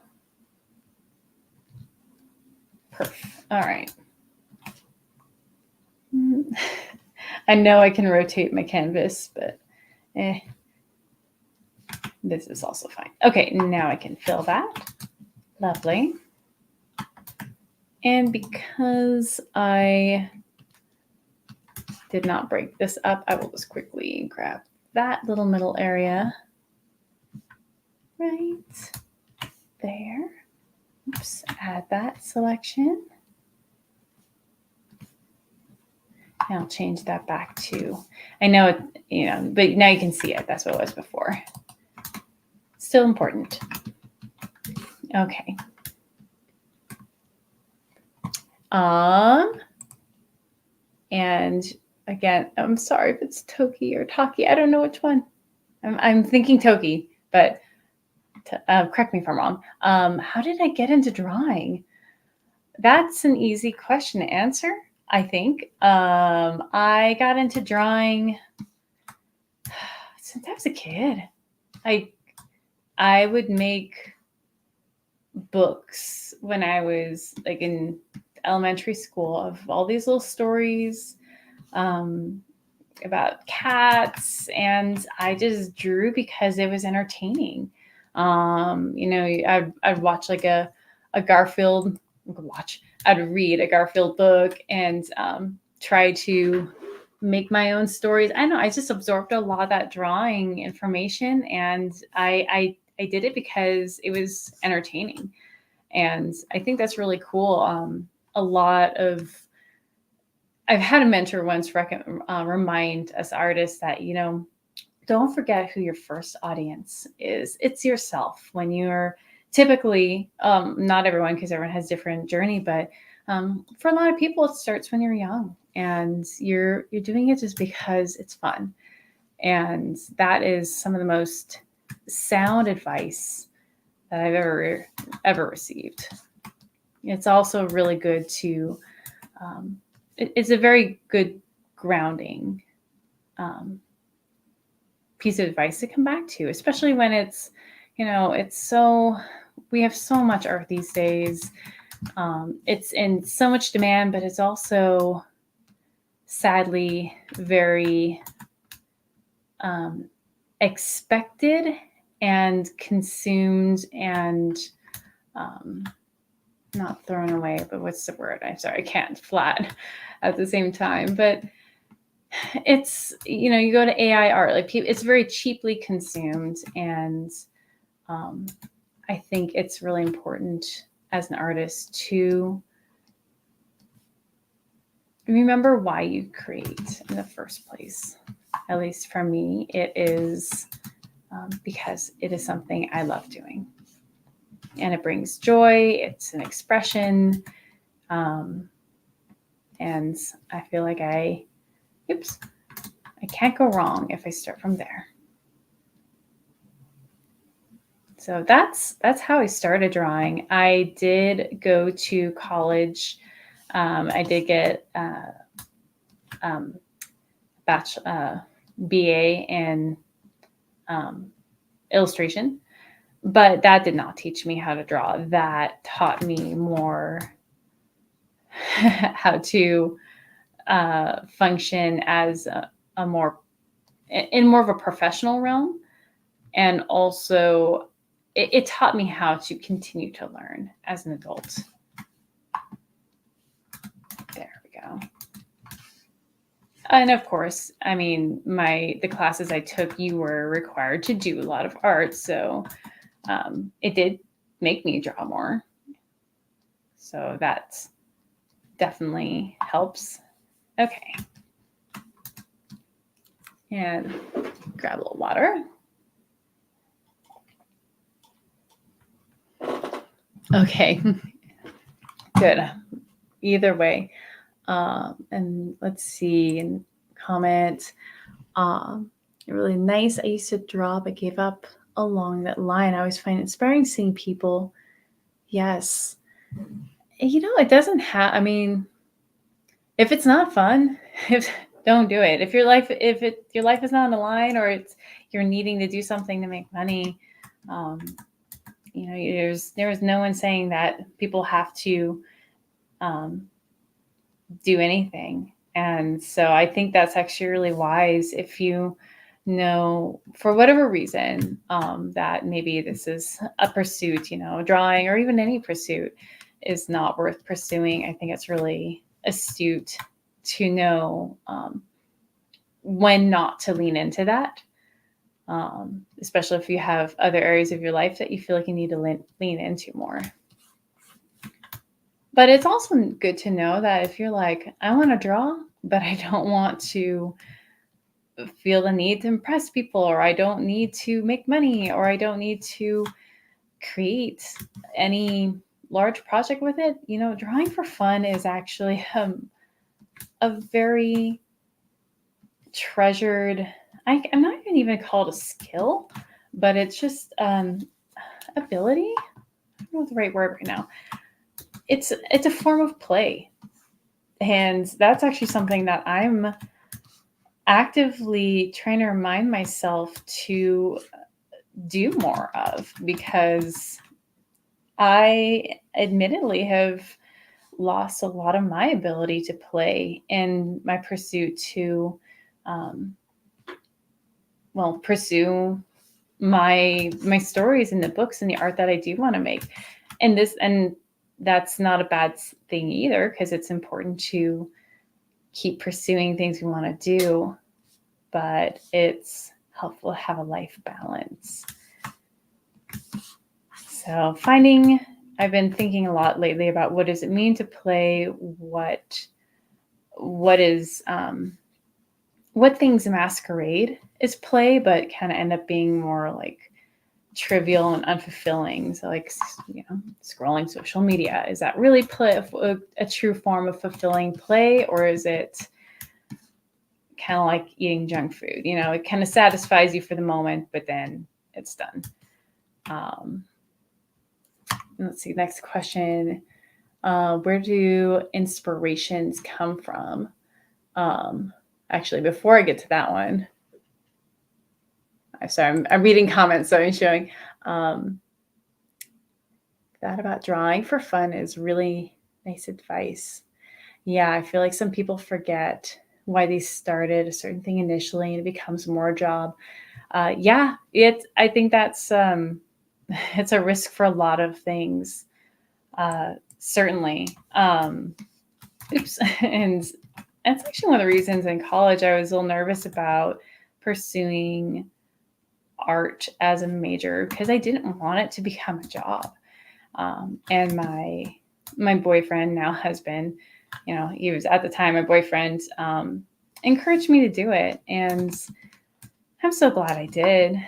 Speaker 1: Perfect. All right. I know I can rotate my canvas, but this is also fine. Okay, now I can fill that. Lovely. And because I did not break this up, I will just quickly grab that little middle area right there. Oops, add that selection. And I'll change that back to, I know it, but now you can see it. That's what it was before. Still important. Okay. And again, I'm sorry if it's Toki or Taki. I don't know which one. I'm thinking Toki, but correct me if I'm wrong. How did I get into drawing? That's an easy question to answer, I think. I got into drawing since I was a kid. I would make books when I was like in elementary school of all these little stories about cats, and I just drew because it was entertaining. I'd watch like a Garfield I'd read a Garfield book and try to make my own stories. I know I just absorbed a lot of that drawing information, and I did it because it was entertaining, and I think that's really cool. A lot of I've had a mentor once remind us artists that don't forget who your first audience is. It's yourself. When you're typically not everyone, because everyone has different journey, but for a lot of people it starts when you're young and you're doing it just because it's fun. And that is some of the most sound advice that I've ever received. It's also really good to it's a very good grounding piece of advice to come back to, especially when it's we have so much art these days. It's in so much demand, but it's also sadly very expected and consumed and not thrown away, but what's the word? I'm sorry, I can't flat at the same time. But it's, you go to AI art, like it's very cheaply consumed. And I think it's really important as an artist to remember why you create in the first place. At least for me, it is because it is something I love doing. And it brings joy. It's an expression. And I feel like I can't go wrong if I start from there. So that's how I started drawing. I did go to college. I did get BA in illustration, but that did not teach me how to draw. That taught me more how to function as a more of a professional realm, and also it taught me how to continue to learn as an adult. There we go. And of course, I mean, the classes I took, you were required to do a lot of art, so it did make me draw more. So that definitely helps. Okay. And grab a little water. Okay. Good. Either way. And let's see, and comment. Really nice. I used to draw, but gave up along that line. I always find it inspiring seeing people. Yes. It doesn't have, I mean, if it's not fun, don't do it. If your life is not on the line, or you're needing to do something to make money, there is no one saying that people have to do anything. And so I think that's actually really wise if you know, for whatever reason, that maybe this is a pursuit, drawing or even any pursuit is not worth pursuing. I think it's really astute to know when not to lean into that, especially if you have other areas of your life that you feel like you need to lean into more. But it's also good to know that if you're like, I want to draw, but I don't want to feel the need to impress people, or I don't need to make money, or I don't need to create any large project with it, drawing for fun is actually a very treasured, I'm not even call it a skill, but it's just ability. I don't know the right word right now. it's a form of play. And that's actually something that I'm actively trying to remind myself to do more of, because I admittedly have lost a lot of my ability to play in my pursuit to pursue my stories and the books and the art that I do want to make. And that's not a bad thing either, because it's important to keep pursuing things we want to do, but it's helpful to have a life balance. So I've been thinking a lot lately about what does it mean to play, what things masquerade as play, but kind of end up being more like trivial and unfulfilling. So like, scrolling social media, is that really a true form of fulfilling play, or is it kind of like eating junk food? It kind of satisfies you for the moment, but then it's done. Let's see, next question. Where do inspirations come from? Actually, before I get to that one, I'm reading comments, so I'm showing. That about drawing for fun is really nice advice. Yeah, I feel like some people forget why they started a certain thing initially, and it becomes more a job. I think that's it's a risk for a lot of things. Certainly. And that's actually one of the reasons in college I was a little nervous about pursuing art as a major, because I didn't want it to become a job. And my boyfriend, now husband, he was at the time my boyfriend, encouraged me to do it, and I'm so glad I did.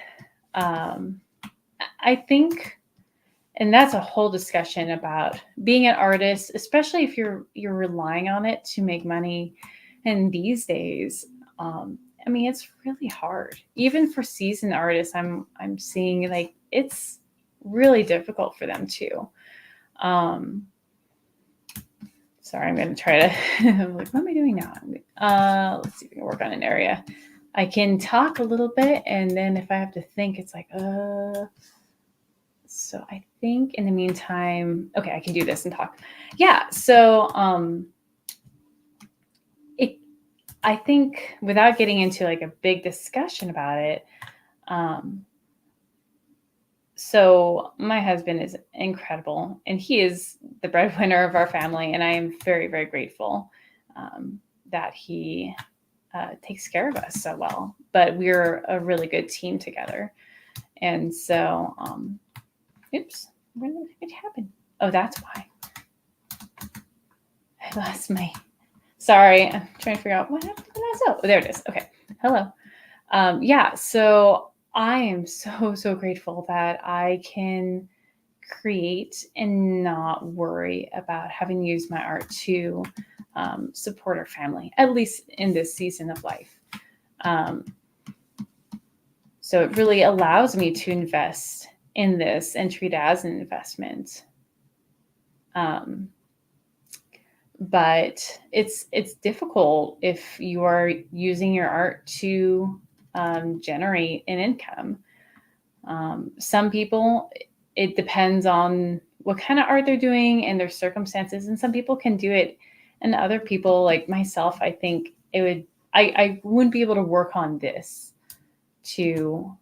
Speaker 1: I think, and that's a whole discussion about being an artist, especially if you're relying on it to make money. And these days, it's really hard. Even for seasoned artists, I'm seeing like it's really difficult for them too. Sorry, I'm going to try to, what am I doing now? Let's see if we can work on an area. I can talk a little bit, and then if I have to think, it's like, so I think in the meantime, okay, I can do this and talk. Yeah. So, I think without getting into like a big discussion about it, so my husband is incredible, and he is the breadwinner of our family, and I am very, very grateful that he takes care of us so well. But we're a really good team together. And so, oops, where did it happen? Oh, that's why. I lost sorry, I'm trying to figure out what happened to that. Oh, there it is. Okay, hello. So I am so, so grateful that I can create and not worry about having to use my art to support our family, at least in this season of life. So it really allows me to invest in this and treat it as an investment. But it's difficult if you are using your art to generate an income. Some people, it depends on what kind of art they're doing and their circumstances, and some people can do it, and other people, like myself, I think I wouldn't be able to work on this to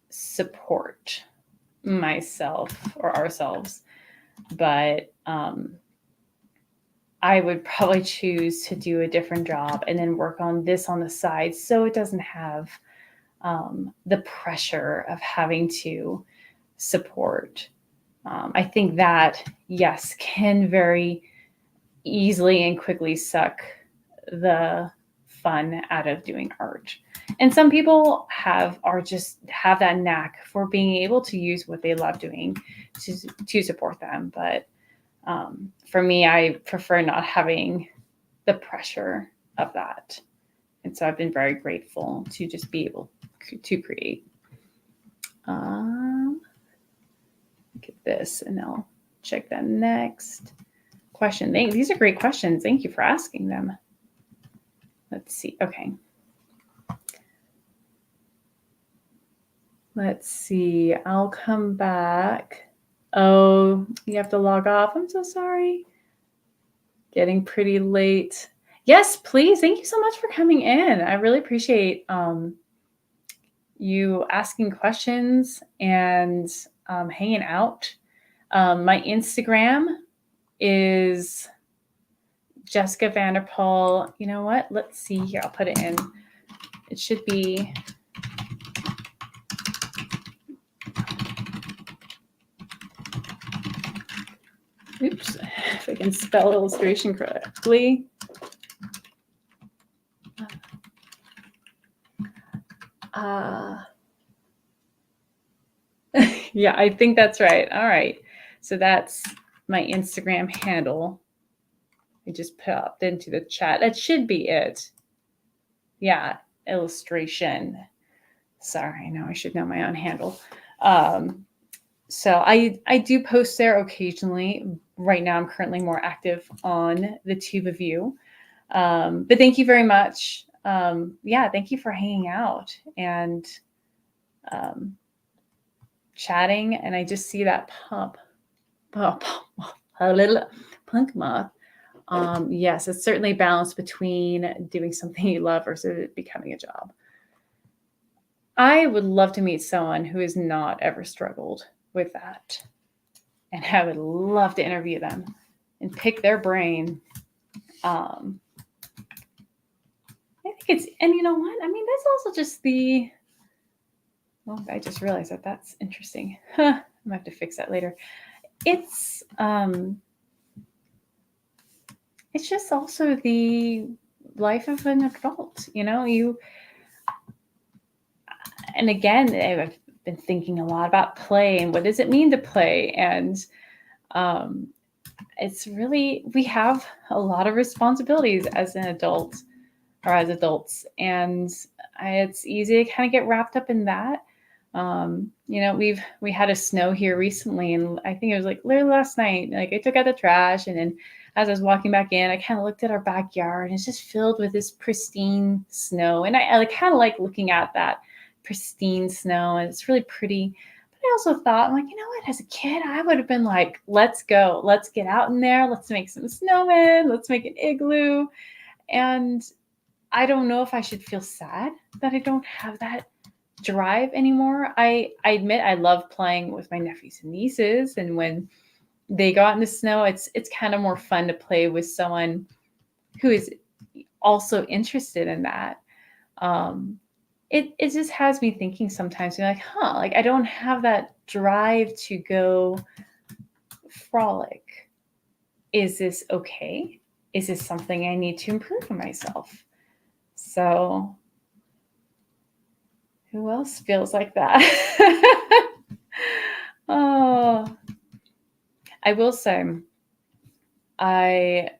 Speaker 1: support myself or ourselves. But I would probably choose to do a different job and then work on this on the side, so it doesn't have the pressure of having to support. I think that, yes, can very easily and quickly suck the fun out of doing art. And some people just have that knack for being able to use what they love doing to support them. But for me, I prefer not having the pressure of that. And so I've been very grateful to just be able to create. Look at this, and I'll check that next question. These are great questions. Thank you for asking them. Let's see. Okay. Let's see. I'll come back. Oh, you have to log off. I'm so sorry. Getting pretty late. Yes, please. Thank you so much for coming in. I really appreciate you asking questions and hanging out. My Instagram is Jessica Vanderpool. You know what? Let's see here. I'll put it in. It should be. Oops, if I can spell illustration correctly. Yeah, I think that's right. All right. So that's my Instagram handle. I just popped into the chat. That should be it. Yeah, illustration. Sorry, I know I should know my own handle. So I do post there occasionally. Right now, I'm currently more active on the Tube of You. But thank you very much. Yeah, thank you for hanging out and chatting. And I just see that a little punk moth. Yes, it's certainly balanced between doing something you love versus it becoming a job. I would love to meet someone who has not ever struggled with that. And I would love to interview them and pick their brain. I think it's, and you know what? I mean, that's also just the, well, I just realized that that's interesting. I'm gonna have to fix that later. It's just also the life of an adult, you know, and again, I've been thinking a lot about play and what does it mean to play? And it's really, we have a lot of responsibilities as an adult or as adults. And it's easy to kind of get wrapped up in that. You know, we had a snow here recently, and I think it was like literally last night, like I took out the trash, and then as I was walking back in, I kind of looked at our backyard and it's just filled with this pristine snow. And I like kind of like looking at that pristine snow, and it's really pretty. But I also thought, I'm like, you know what, as a kid, I would have been like, let's go, let's get out in there, let's make some snowmen, let's make an igloo. And I don't know if I should feel sad that I don't have that drive anymore. I admit I love playing with my nephews and nieces, and when they go out in the snow, it's kind of more fun to play with someone who is also interested in that. It just has me thinking sometimes, like, like I don't have that drive to go frolic. Is this okay? Is this something I need to improve for myself? So who else feels like that? Oh, I will say, and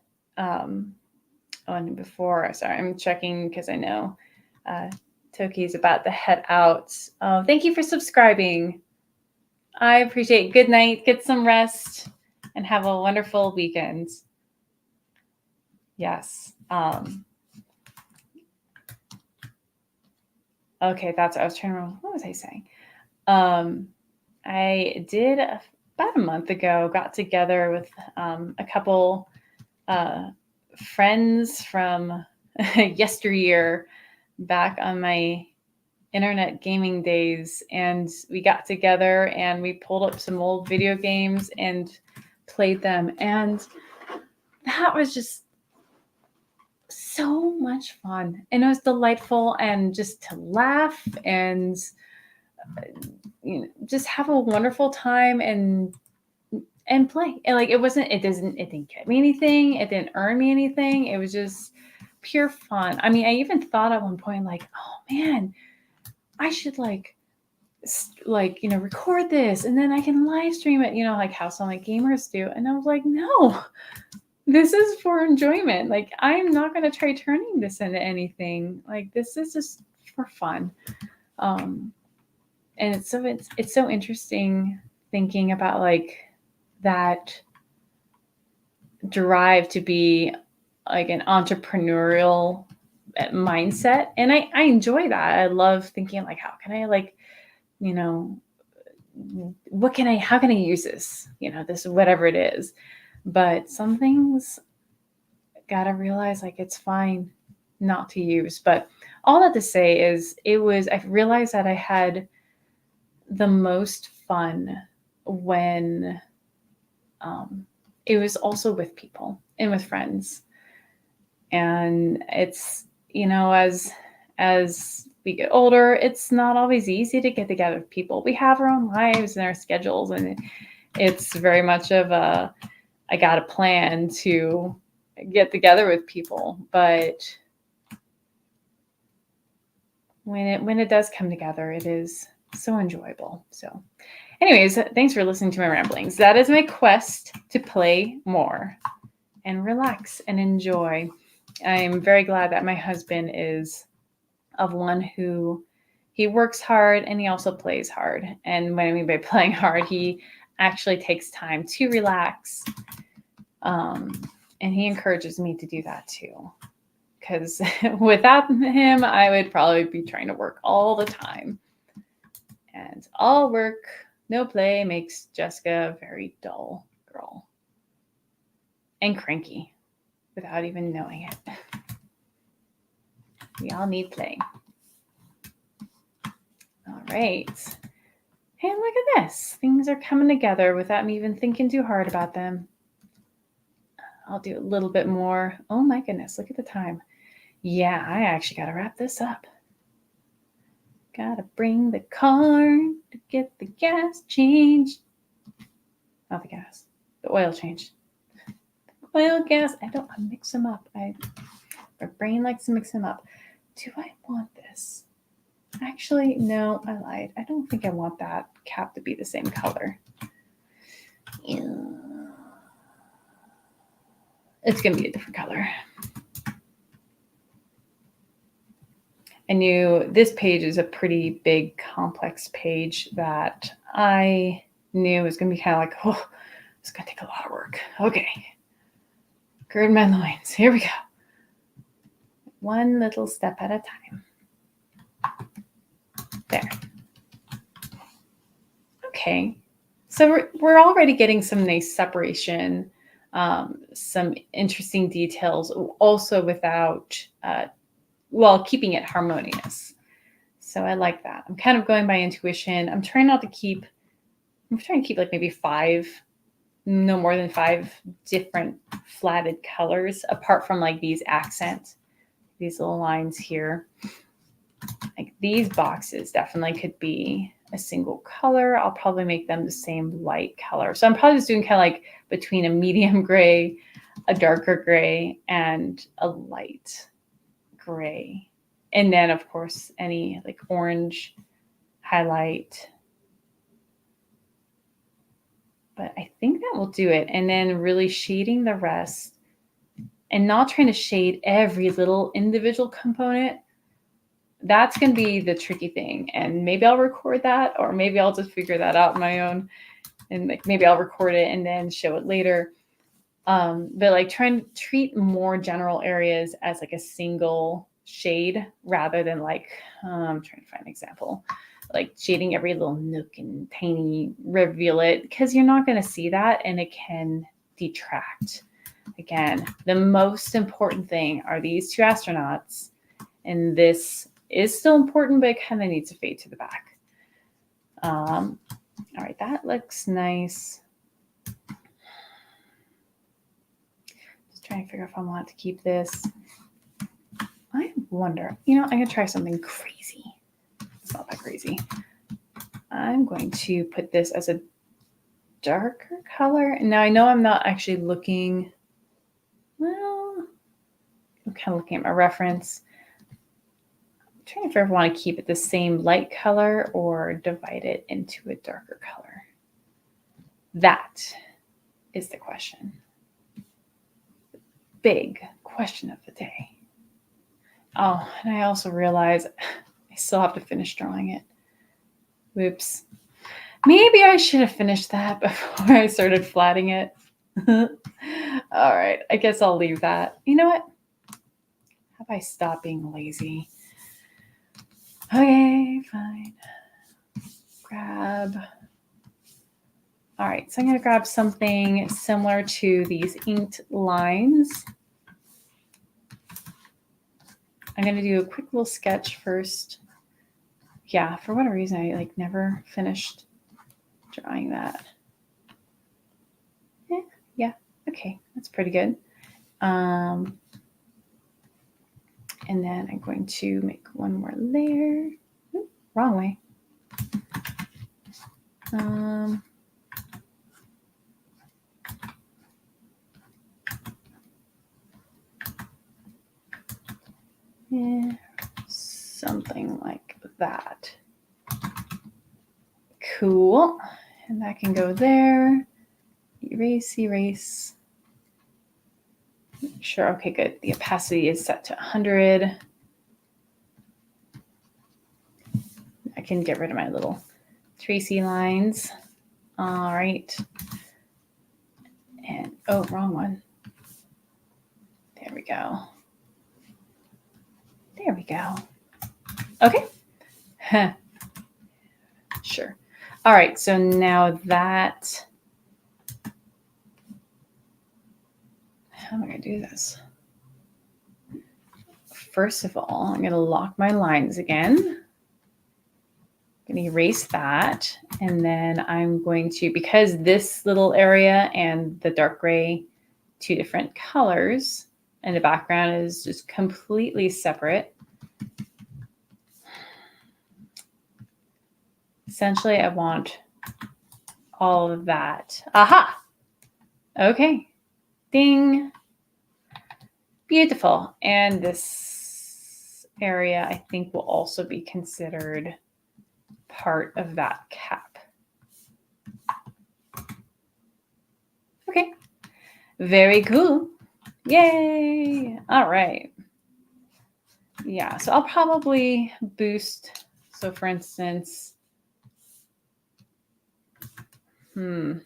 Speaker 1: before, sorry, I'm checking because I know Toki's about to head out. Oh, thank you for subscribing. I appreciate it. Good night. Get some rest and have a wonderful weekend. Yes. Okay, that's what I was trying to remember. What was I saying? I did about a month ago, got together with a couple friends from yesteryear back on my internet gaming days, and we got together and we pulled up some old video games and played them, and that was just so much fun, and it was delightful, and just to laugh and just have a wonderful time and play. And like it didn't get me anything, it didn't earn me anything, it was just pure fun. I mean, I even thought at one point, like, oh man, I should like record this and then I can live stream it, like how some like gamers do. And I was like, no, this is for enjoyment. Like, I'm not going to try turning this into anything. Like, this is just for fun. And it's so interesting thinking about like that drive to be like an entrepreneurial mindset. And I enjoy that. I love thinking like, how can I like, you know, how can I use this? You know, this, whatever it is. But some things gotta realize like it's fine not to use. But all that to say is I realized that I had the most fun when it was also with people and with friends. And it's, you know, as we get older, it's not always easy to get together with people. We have our own lives and our schedules, and it's very much of I got a plan to get together with people. But when it does come together, it is so enjoyable. So anyways, thanks for listening to my ramblings. That is my quest to play more and relax and enjoy. I'm very glad that my husband is of one who he works hard and he also plays hard. And what I mean by playing hard, he actually takes time to relax. And he encourages me to do that too. Because without him, I would probably be trying to work all the time. And all work, no play makes Jessica a very dull girl. And cranky without even knowing it. We all need play. All right. Hey, look at this. Things are coming together without me even thinking too hard about them. I'll do a little bit more. Oh my goodness, look at the time. Yeah, I actually got to wrap this up. Got to bring the car to get the gas changed. Not the gas, the oil changed. Oil, gas, I mix them up. My brain likes to mix them up. Do I want this? Actually, no, I lied. I don't think I want that cap to be the same color. It's going to be a different color. I knew this page is a pretty big, complex page that I knew was going to be kind of like, oh, it's going to take a lot of work. Okay. Gird my loins. Here we go. One little step at a time. There. Okay. So we're already getting some nice separation, some interesting details, also without, keeping it harmonious. So I like that. I'm kind of going by intuition. I'm trying to keep like maybe 5, no more than 5 different flatted colors, apart from like these accents, these little lines here. Like these boxes definitely could be a single color. I'll probably make them the same light color. So I'm probably just doing kind of like between a medium gray, a darker gray, and a light gray. And then of course, any like orange highlight. But I think that will do it. And then really shading the rest and not trying to shade every little individual component. That's going to be the tricky thing. And maybe I'll record that, or maybe I'll just figure that out on my own. And like maybe I'll record it and then show it later. But like trying to treat more general areas as like a single shade rather than like, I'm trying to find an example, like shading every little nook and tiny reveal it, because you're not going to see that and it can detract. Again, the most important thing are these 2 astronauts, and this is still important, but it kind of needs to fade to the back. All right, that looks nice. Just trying to figure out if I want to keep this. I wonder, I'm going to try something crazy. It's not that crazy. I'm going to put this as a darker color. Now I know I'm not actually looking, well, I'm kind of looking at my reference. I'm trying to figure if I want to keep it the same light color or divide it into a darker color. That is the question. Big question of the day. Oh, and I also realize I still have to finish drawing it. Whoops. Maybe I should have finished that before I started flatting it. All right, I guess I'll leave that. You know what? How about I stop being lazy? Okay, fine. Grab. All right, so I'm going to grab something similar to these inked lines. I'm going to do a quick little sketch first. Yeah, for whatever reason, I never finished drawing that. Yeah, okay, that's pretty good. And then I'm going to make one more layer. Ooh, wrong way. Yeah, something like that. Cool. And that can go there. Erase, erase. Sure, okay, good. The opacity is set to 100. I can get rid of my little tracey lines. All right. And, oh, wrong one. There we go. There we go. Okay. Sure. All right, so now that, how am I going to do this? First of all, I'm going to lock my lines again. I'm going to erase that. And then I'm going to, because this little area and the dark gray, two different colors, and the background is just completely separate. Essentially, I want all of that. Aha! Okay. Ding. Beautiful. And this area, I think, will also be considered part of that cap. Okay. Very cool. Yay. All right. Yeah, so I'll probably boost. So for instance, it's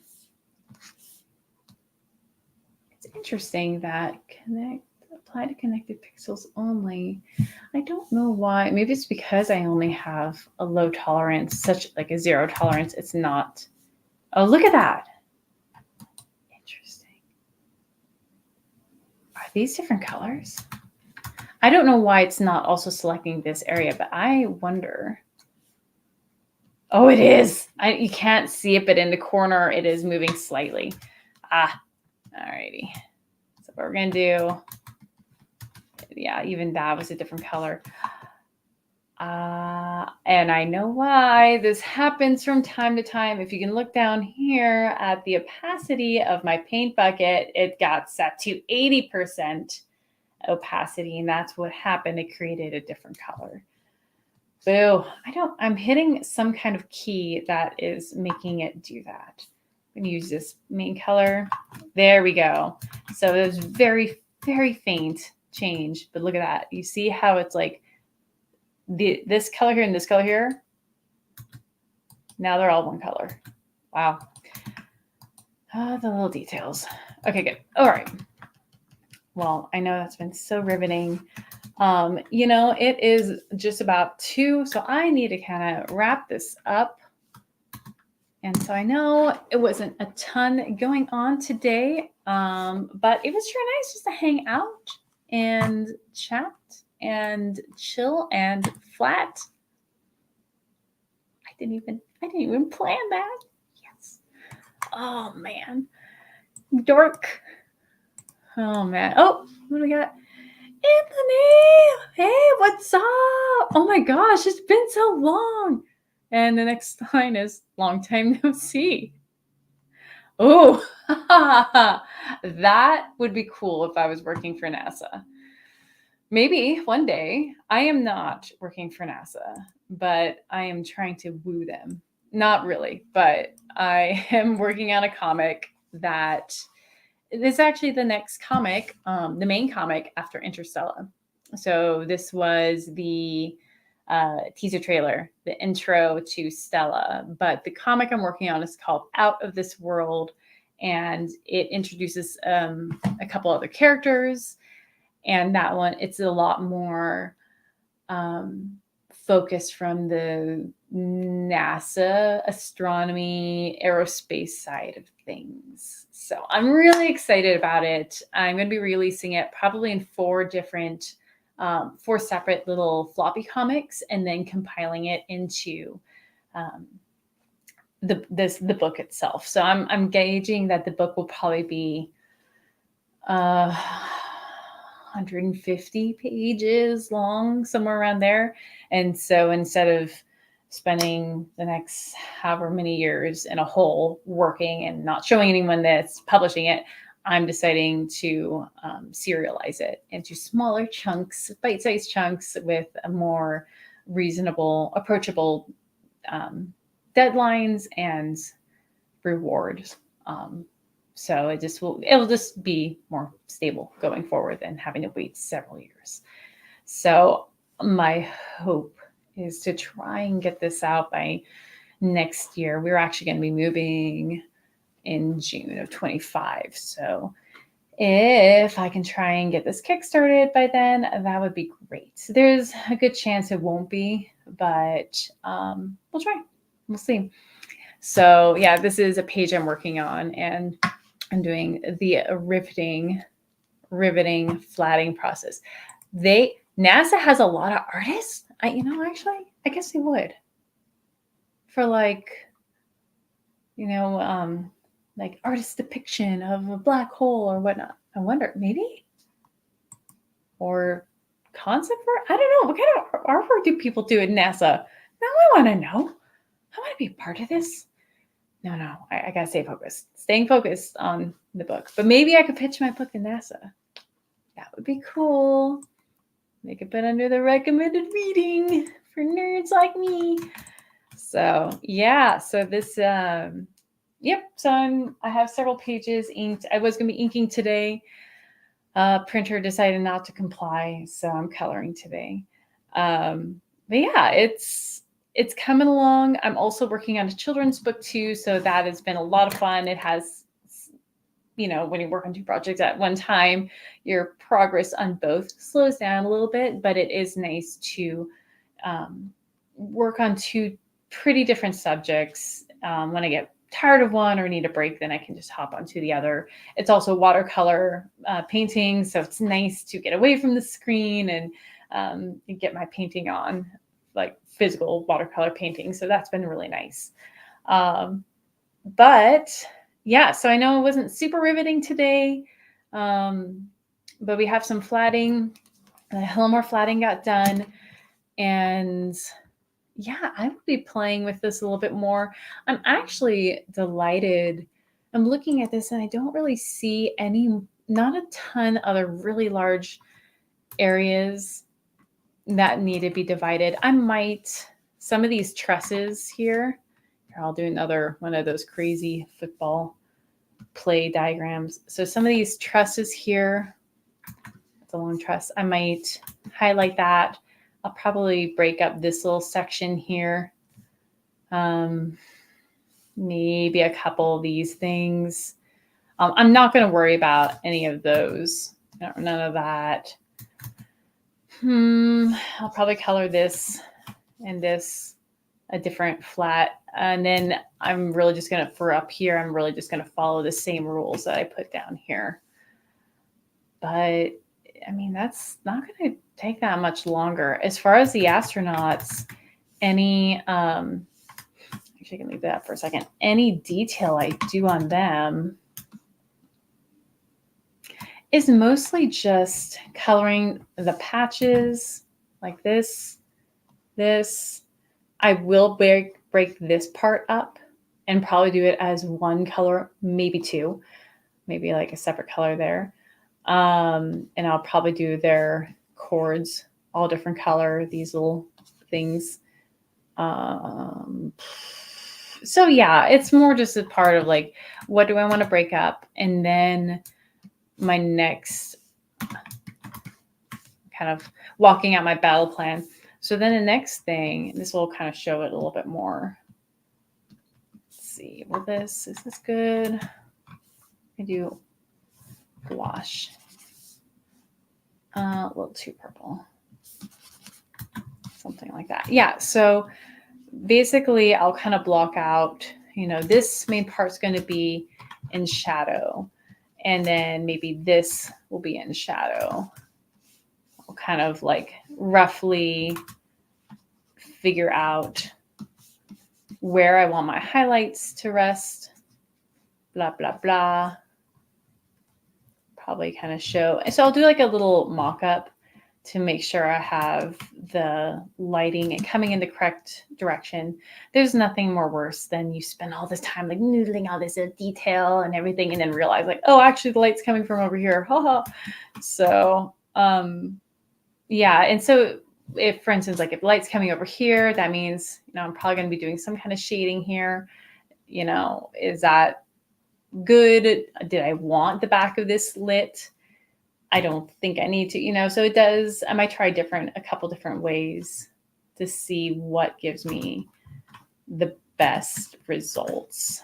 Speaker 1: interesting that apply to connected pixels only. I don't know why. Maybe it's because I only have a low tolerance, such like a 0 tolerance. It's not. Oh, look at that. Interesting. Are these different colors? I don't know why it's not also selecting this area, but I wonder. Oh, it is. You can't see it, but in the corner, it is moving slightly. Ah, all righty. So what we're going to do, yeah, even that was a different color. And I know why this happens from time to time. If you can look down here at the opacity of my paint bucket, it got set to 80% opacity, and that's what happened. It created a different color. Boo. I'm hitting some kind of key that is making it do that. I'm going to use this main color. There we go. So it was very, very faint change, but look at that. You see how it's like this color here and this color here? Now they're all one color. Wow. The little details. Okay, good. All right. Well, I know that's been so riveting. It is just about 2, so I need to kind of wrap this up. And so I know it wasn't a ton going on today, but it was really nice just to hang out and chat and chill and flat. I didn't even plan that. Yes. Oh man. Dork. Oh man. Oh, what do we got? Anthony, hey, what's up? Oh my gosh, it's been so long. And the next line is long time no see. Oh, that would be cool if I was working for NASA. Maybe one day. I am not working for NASA, but I am trying to woo them. Not really, but I am working on a comic that this is actually the next comic, the main comic after Interstellar. So this was the teaser trailer, the intro to Stella. But the comic I'm working on is called Out of This World, and it introduces a couple other characters. And that one, it's a lot more focused from the NASA astronomy aerospace side of things. So I'm really excited about it. I'm going to be releasing it probably in four separate little floppy comics, and then compiling it into the book itself. So I'm gauging that the book will probably be 150 pages long, somewhere around there. And so instead of spending the next however many years in a hole working and not showing anyone that's publishing it, I'm deciding to serialize it into smaller chunks, bite-sized chunks with a more reasonable, approachable deadlines and rewards. So it'll just be more stable going forward than having to wait several years. So my hope is to try and get this out by next year. We're actually going to be moving in June of 25. So if I can try and get this kickstarted by then, that would be great. There's a good chance it won't be, but we'll try. We'll see. So yeah, this is a page I'm working on, and I'm doing the riveting flatting process. NASA has a lot of artists. Actually, I guess they would for like artist depiction of a black hole or whatnot. I wonder, maybe, or concept art. I don't know. What kind of artwork do people do at NASA? Now I want to know. I want to be a part of this. No, I gotta stay focused. Staying focused on the book. But maybe I could pitch my book to NASA. That would be cool. Make it put under the recommended reading for nerds like me. So yeah, so this so I have several pages inked. I was gonna be inking today. Printer decided not to comply, so I'm coloring today. But yeah, it's coming along. I'm also working on a children's book too, so that has been a lot of fun. It has, when you work on two projects at one time, your progress on both slows down a little bit, but it is nice to work on two pretty different subjects. When I get tired of one or need a break, then I can just hop onto the other. It's also watercolor painting, so it's nice to get away from the screen and get my painting on, like physical watercolor painting. So that's been really nice. But yeah, so I know it wasn't super riveting today, but we have some flatting. A little more flatting got done. And yeah, I will be playing with this a little bit more. I'm actually delighted. I'm looking at this and I don't really see not a ton other really large areas that need to be divided. Some of these trusses here, I'll do another one of those crazy football play diagrams. So some of these trusses here, it's a long truss, I might highlight that. I'll probably break up this little section here. Maybe a couple of these things. I'm not going to worry about any of those. None of that. I'll probably color this and this a different flat. And then I'm really just going to, for up here, I'm really just going to follow the same rules that I put down here. But I mean, that's not going to take that much longer. As far as the astronauts, actually I can leave that for a second. Any detail I do on them is mostly just coloring the patches like this. I will break this part up and probably do it as one color, maybe two, maybe like a separate color there. And I'll probably do their chords, all different color, these little things. So yeah, it's more just a part of like, what do I want to break up? And then my next kind of walking out my battle plan. So then the next thing, this will kind of show it a little bit more. Let's see, is this good? I do gouache. A little too purple. Something like that. Yeah, so basically I'll kind of block out, this main part's going to be in shadow. And then maybe this will be in shadow. I'll kind of like roughly figure out where I want my highlights to rest. Blah, blah, blah. Probably kind of show. So I'll do like a little mock-up to make sure I have the lighting and coming in the correct direction. There's nothing more worse than you spend all this time like noodling all this detail and everything and then realize like, oh, actually the light's coming from over here. Haha. So, yeah. And so if, for instance, like if light's coming over here, that means, I'm probably going to be doing some kind of shading here. Is that good? Did I want the back of this lit? I don't think I need to, so it does, I might try a couple different ways to see what gives me the best results.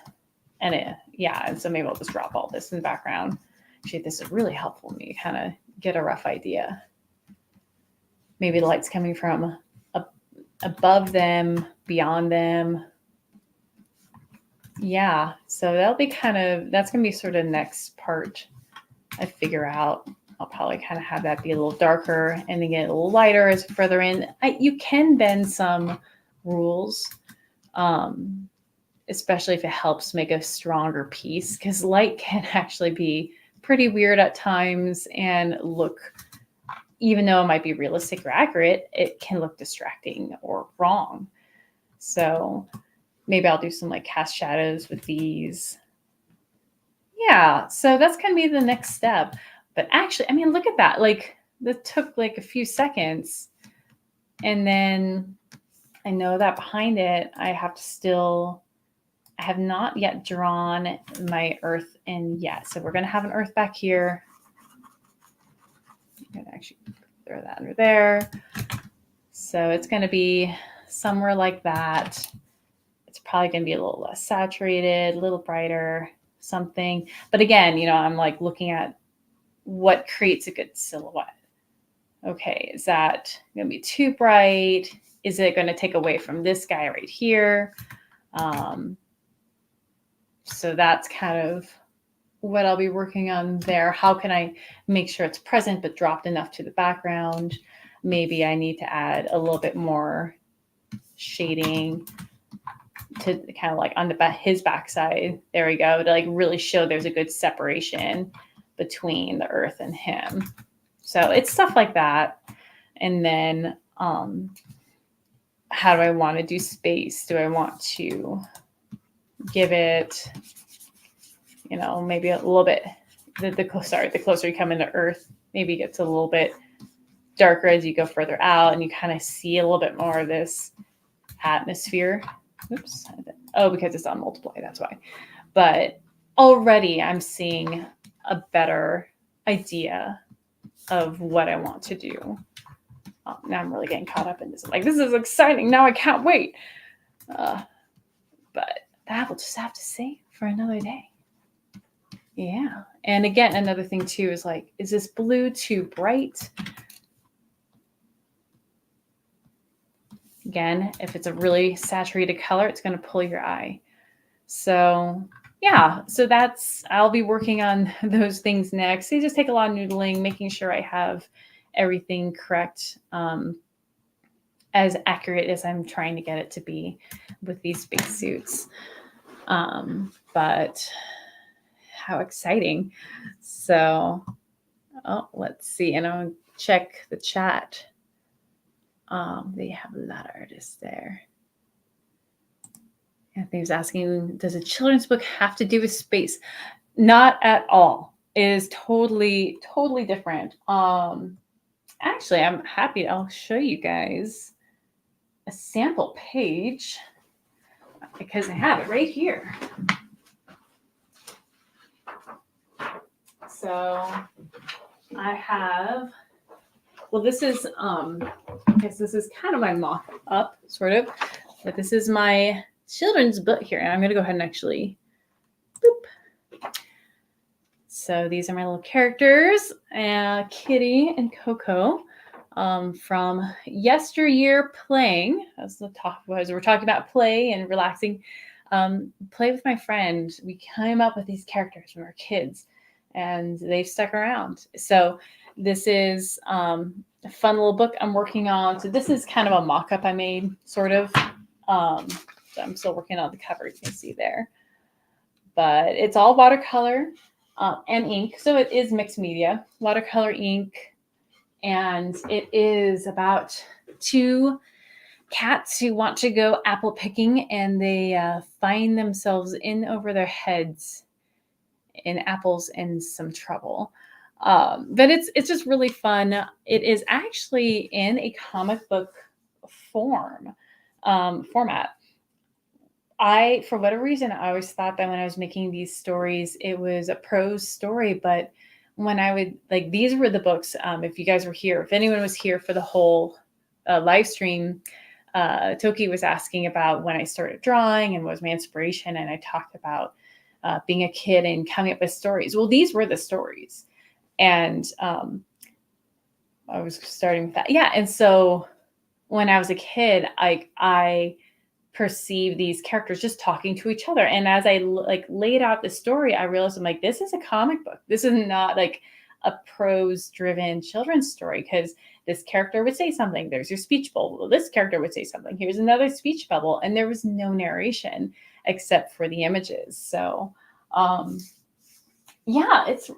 Speaker 1: And and so maybe I'll just drop all this in the background. Actually, this is really helpful for me to kind of get a rough idea. Maybe the light's coming from above them, beyond them. Yeah, so that'll be that's going to be sort of next part I figure out. I'll probably kind of have that be a little darker and then get a little lighter as further in. You can bend some rules, especially if it helps make a stronger piece, because light can actually be pretty weird at times and look, even though it might be realistic or accurate, it can look distracting or wrong. So maybe I'll do some like cast shadows with these. Yeah, so that's going to be the next step. But actually, look at that. Like, that took like a few seconds. And then I know that behind it, I have not yet drawn my earth in yet. So we're going to have an earth back here. I'm going to actually throw that under there. So it's going to be somewhere like that. It's probably going to be a little less saturated, a little brighter, something. But again, I'm like looking at what creates a good silhouette. Okay, is that going to be too bright? Is it going to take away from this guy right here? So that's kind of what I'll be working on there. How can I make sure it's present but dropped enough to the background? Maybe I need to add a little bit more shading to kind of like on his backside. There we go. To like really show there's a good separation between the earth and him. So it's stuff like that. And then how do I want to do space? Do I want to give it, maybe a little bit, the closer you come into earth, maybe it gets a little bit darker as you go further out and you kind of see a little bit more of this atmosphere. Oops. Oh, because it's on multiply, that's why. But already I'm seeing a better idea of what I want to do. Now I'm really getting caught up in this. I'm like, this is exciting. Now I can't wait. But that will just have to save for another day. Yeah. And again, another thing too is like, is this blue too bright? Again, if it's a really saturated color, it's going to pull your eye. So yeah, so I'll be working on those things next. So you just take a lot of noodling, making sure I have everything correct, as accurate as I'm trying to get it to be with these space suits. But how exciting. So, let's see. And I'll check the chat. They have a lot of artists there. Anthony was asking, does a children's book have to do with space? Not at all. It is totally, totally different. Actually, I'm happy. I'll show you guys a sample page because I have it right here. So I have Well, this is I guess this is kind of my mock up, sort of. But this is my children's book here. And I'm gonna go ahead and actually boop. So these are my little characters, Kitty and Coco, from yesteryear playing. As we're talking about play and relaxing. Play with my friend. We came up with these characters when we were kids, and they've stuck around. So this is a fun little book I'm working on. So this is kind of a mock-up I made, sort of. So I'm still working on the cover. You can see there, but it's all watercolor and ink. So it is mixed media, watercolor, ink, and it is about two cats who want to go apple picking, and they find themselves in over their heads in apples and some trouble. But it's just really fun. It is actually in a comic book format. For whatever reason, I always thought that when I was making these stories, it was a prose story. But when I would, like, these were the books, if you guys were here, if anyone was here for the whole live stream, Toki was asking about when I started drawing and what was my inspiration. And I talked about being a kid and coming up with stories. Well, these were the stories. And I was starting with that. Yeah. And so when I was a kid, I perceived these characters just talking to each other. And as I laid out the story, I realized I'm like, this is a comic book. This is not like a prose driven children's story, because this character would say something. There's your speech bubble. Well, this character would say something. Here's another speech bubble. And there was no narration except for the images. So yeah, it's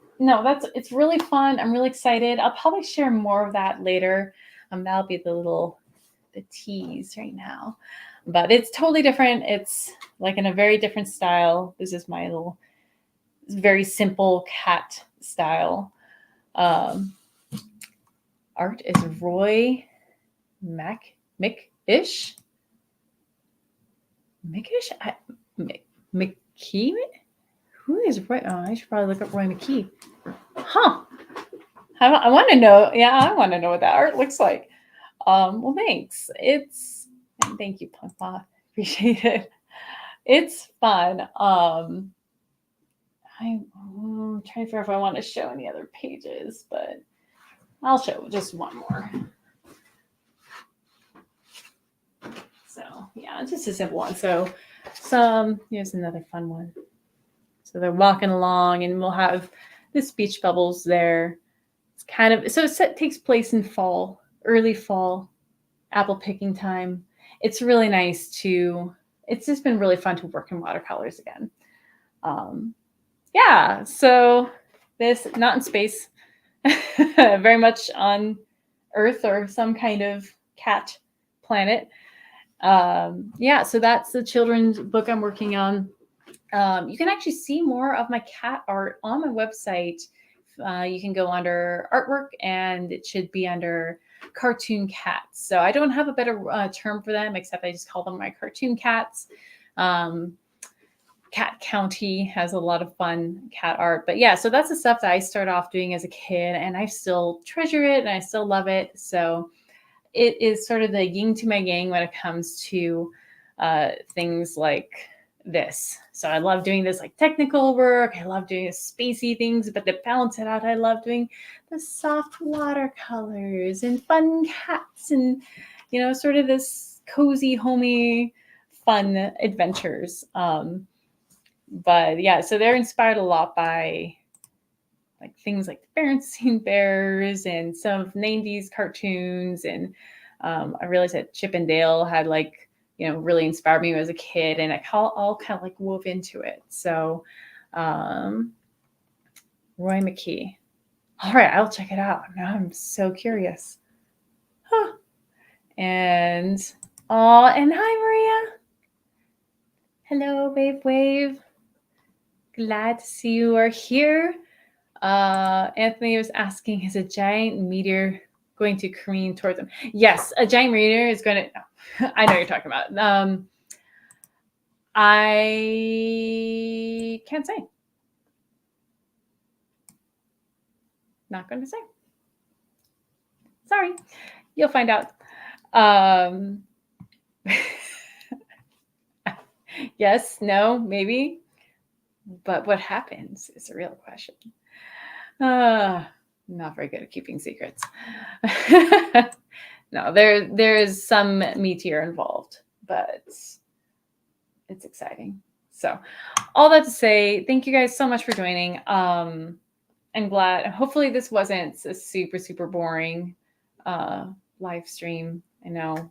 Speaker 1: really fun. I'm really excited. I'll probably share more of that later. That'll be the tease right now. But it's totally different. It's like in a very different style. This is my little very simple cat style. Art is Roy McIsh. McKee? Who is Roy? Oh, I should probably look up Roy McKee. Huh. I want to know. Yeah, I want to know what that art looks like. Well, thanks. Thank you, Papa. Appreciate it. It's fun. I'm trying to figure if I want to show any other pages, but I'll show just one more. So yeah, just a simple one. So here's another fun one. So they're walking along, and we'll have the speech bubbles there. It's kind of, so it takes place in fall, early fall, apple picking time. It's really nice it's just been really fun to work in watercolors again. Yeah, so this, not in space, very much on Earth or some kind of cat planet. Yeah, so that's the children's book I'm working on. You can actually see more of my cat art on my website. You can go under artwork, and it should be under cartoon cats. So I don't have a better term for them, except I just call them my cartoon cats. Cat County has a lot of fun cat art. But yeah, so that's the stuff that I started off doing as a kid, and I still treasure it and I still love it. So it is sort of the yin to my yang when it comes to things like this. So I love doing this like technical work. I love doing the spacey things, but to balance it out, I love doing the soft watercolors and fun cats and, sort of this cozy, homey, fun adventures. But yeah, so they're inspired a lot by like things like the Berenstain Bears and some of 90s cartoons. And I realized that Chip and Dale had really inspired me as a kid, and it all kind of like wove into it. So Roy McKee. All right, I'll check it out. Now I'm so curious. Huh. And hi, Maria. Hello, wave. Glad to see you are here. Anthony was asking, is a giant meteor going to careen towards them? Yes, a giant meteor is going to. I know what you're talking about. I can't say. Not going to say. So Sorry, you'll find out. Yes, no, maybe. But what happens is a real question. Not very good at keeping secrets. No, there is some meteor involved, but it's exciting. So all that to say, thank you guys so much for joining. I'm glad. Hopefully this wasn't a super, super boring live stream. I know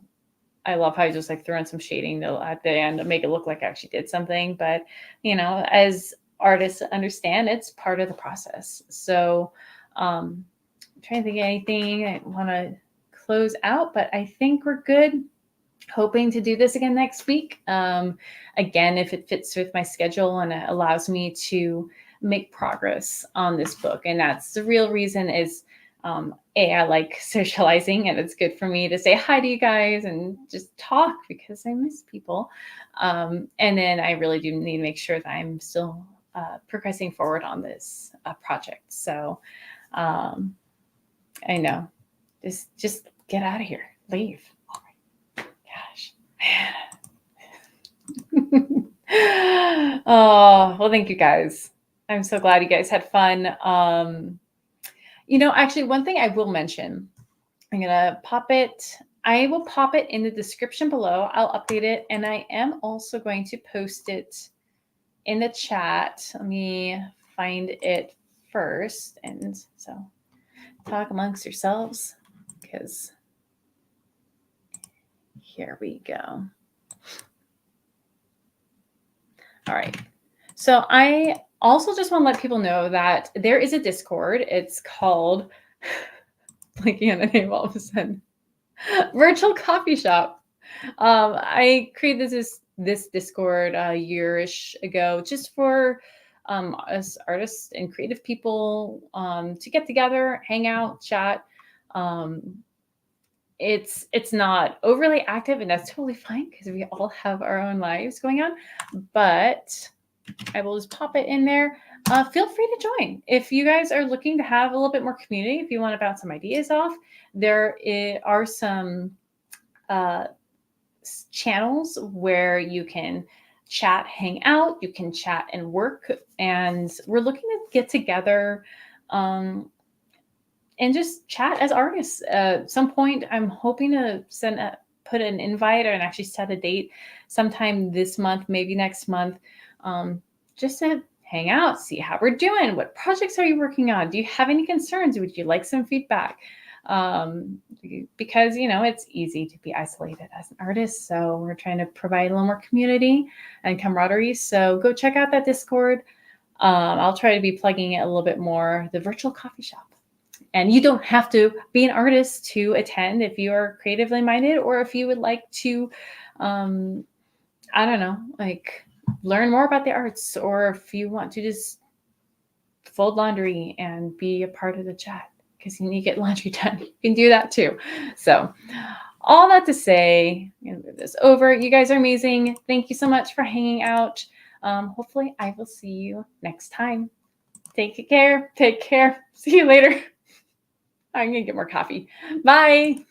Speaker 1: I love how I just like throw in some shading at the end to make it look like I actually did something. But, as artists understand, it's part of the process. So I'm trying to think of anything I want to close out, but I think we're good. Hoping to do this again next week. Again, if it fits with my schedule and it allows me to make progress on this book. And that's the real reason is, I like socializing, and it's good for me to say hi to you guys and just talk because I miss people. And then I really do need to make sure that I'm still progressing forward on this project. So I know, just get out of here, leave. Gosh, man. Oh, well, thank you guys. I'm so glad you guys had fun. Actually, one thing I will mention, I'm going to pop it. I will pop it in the description below. I'll update it. And I am also going to post it in the chat. Let me find it first. And so talk amongst yourselves, because here we go. All right. So I also just want to let people know that there is a Discord. It's called, blanking on the name all of a sudden, Virtual Coffee Shop. I created this Discord a year-ish ago just for us artists and creative people to get together, hang out, chat. It's not overly active, and that's totally fine because we all have our own lives going on. But I will just pop it in there. Feel free to join. If you guys are looking to have a little bit more community, if you want to bounce some ideas off, there are some channels where you can chat, hang out, you can chat and work. And we're looking to get together and just chat as artists. At some point, I'm hoping to put an invite and actually set a date sometime this month, maybe next month, just to hang out, see how we're doing. What projects are you working on? Do you have any concerns? Would you like some feedback? Because, it's easy to be isolated as an artist. So we're trying to provide a little more community and camaraderie. So go check out that Discord. I'll try to be plugging it a little bit more, the Virtual Coffee Shop. And you don't have to be an artist to attend if you are creatively minded, or if you would like to, I don't know, like learn more about the arts, or if you want to just fold laundry and be a part of the chat because you need to get laundry done. You can do that too. So all that to say, I'm going to move this over. You guys are amazing. Thank you so much for hanging out. Hopefully I will see you next time. Take care. Take care. See you later. I'm going to get more coffee. Bye.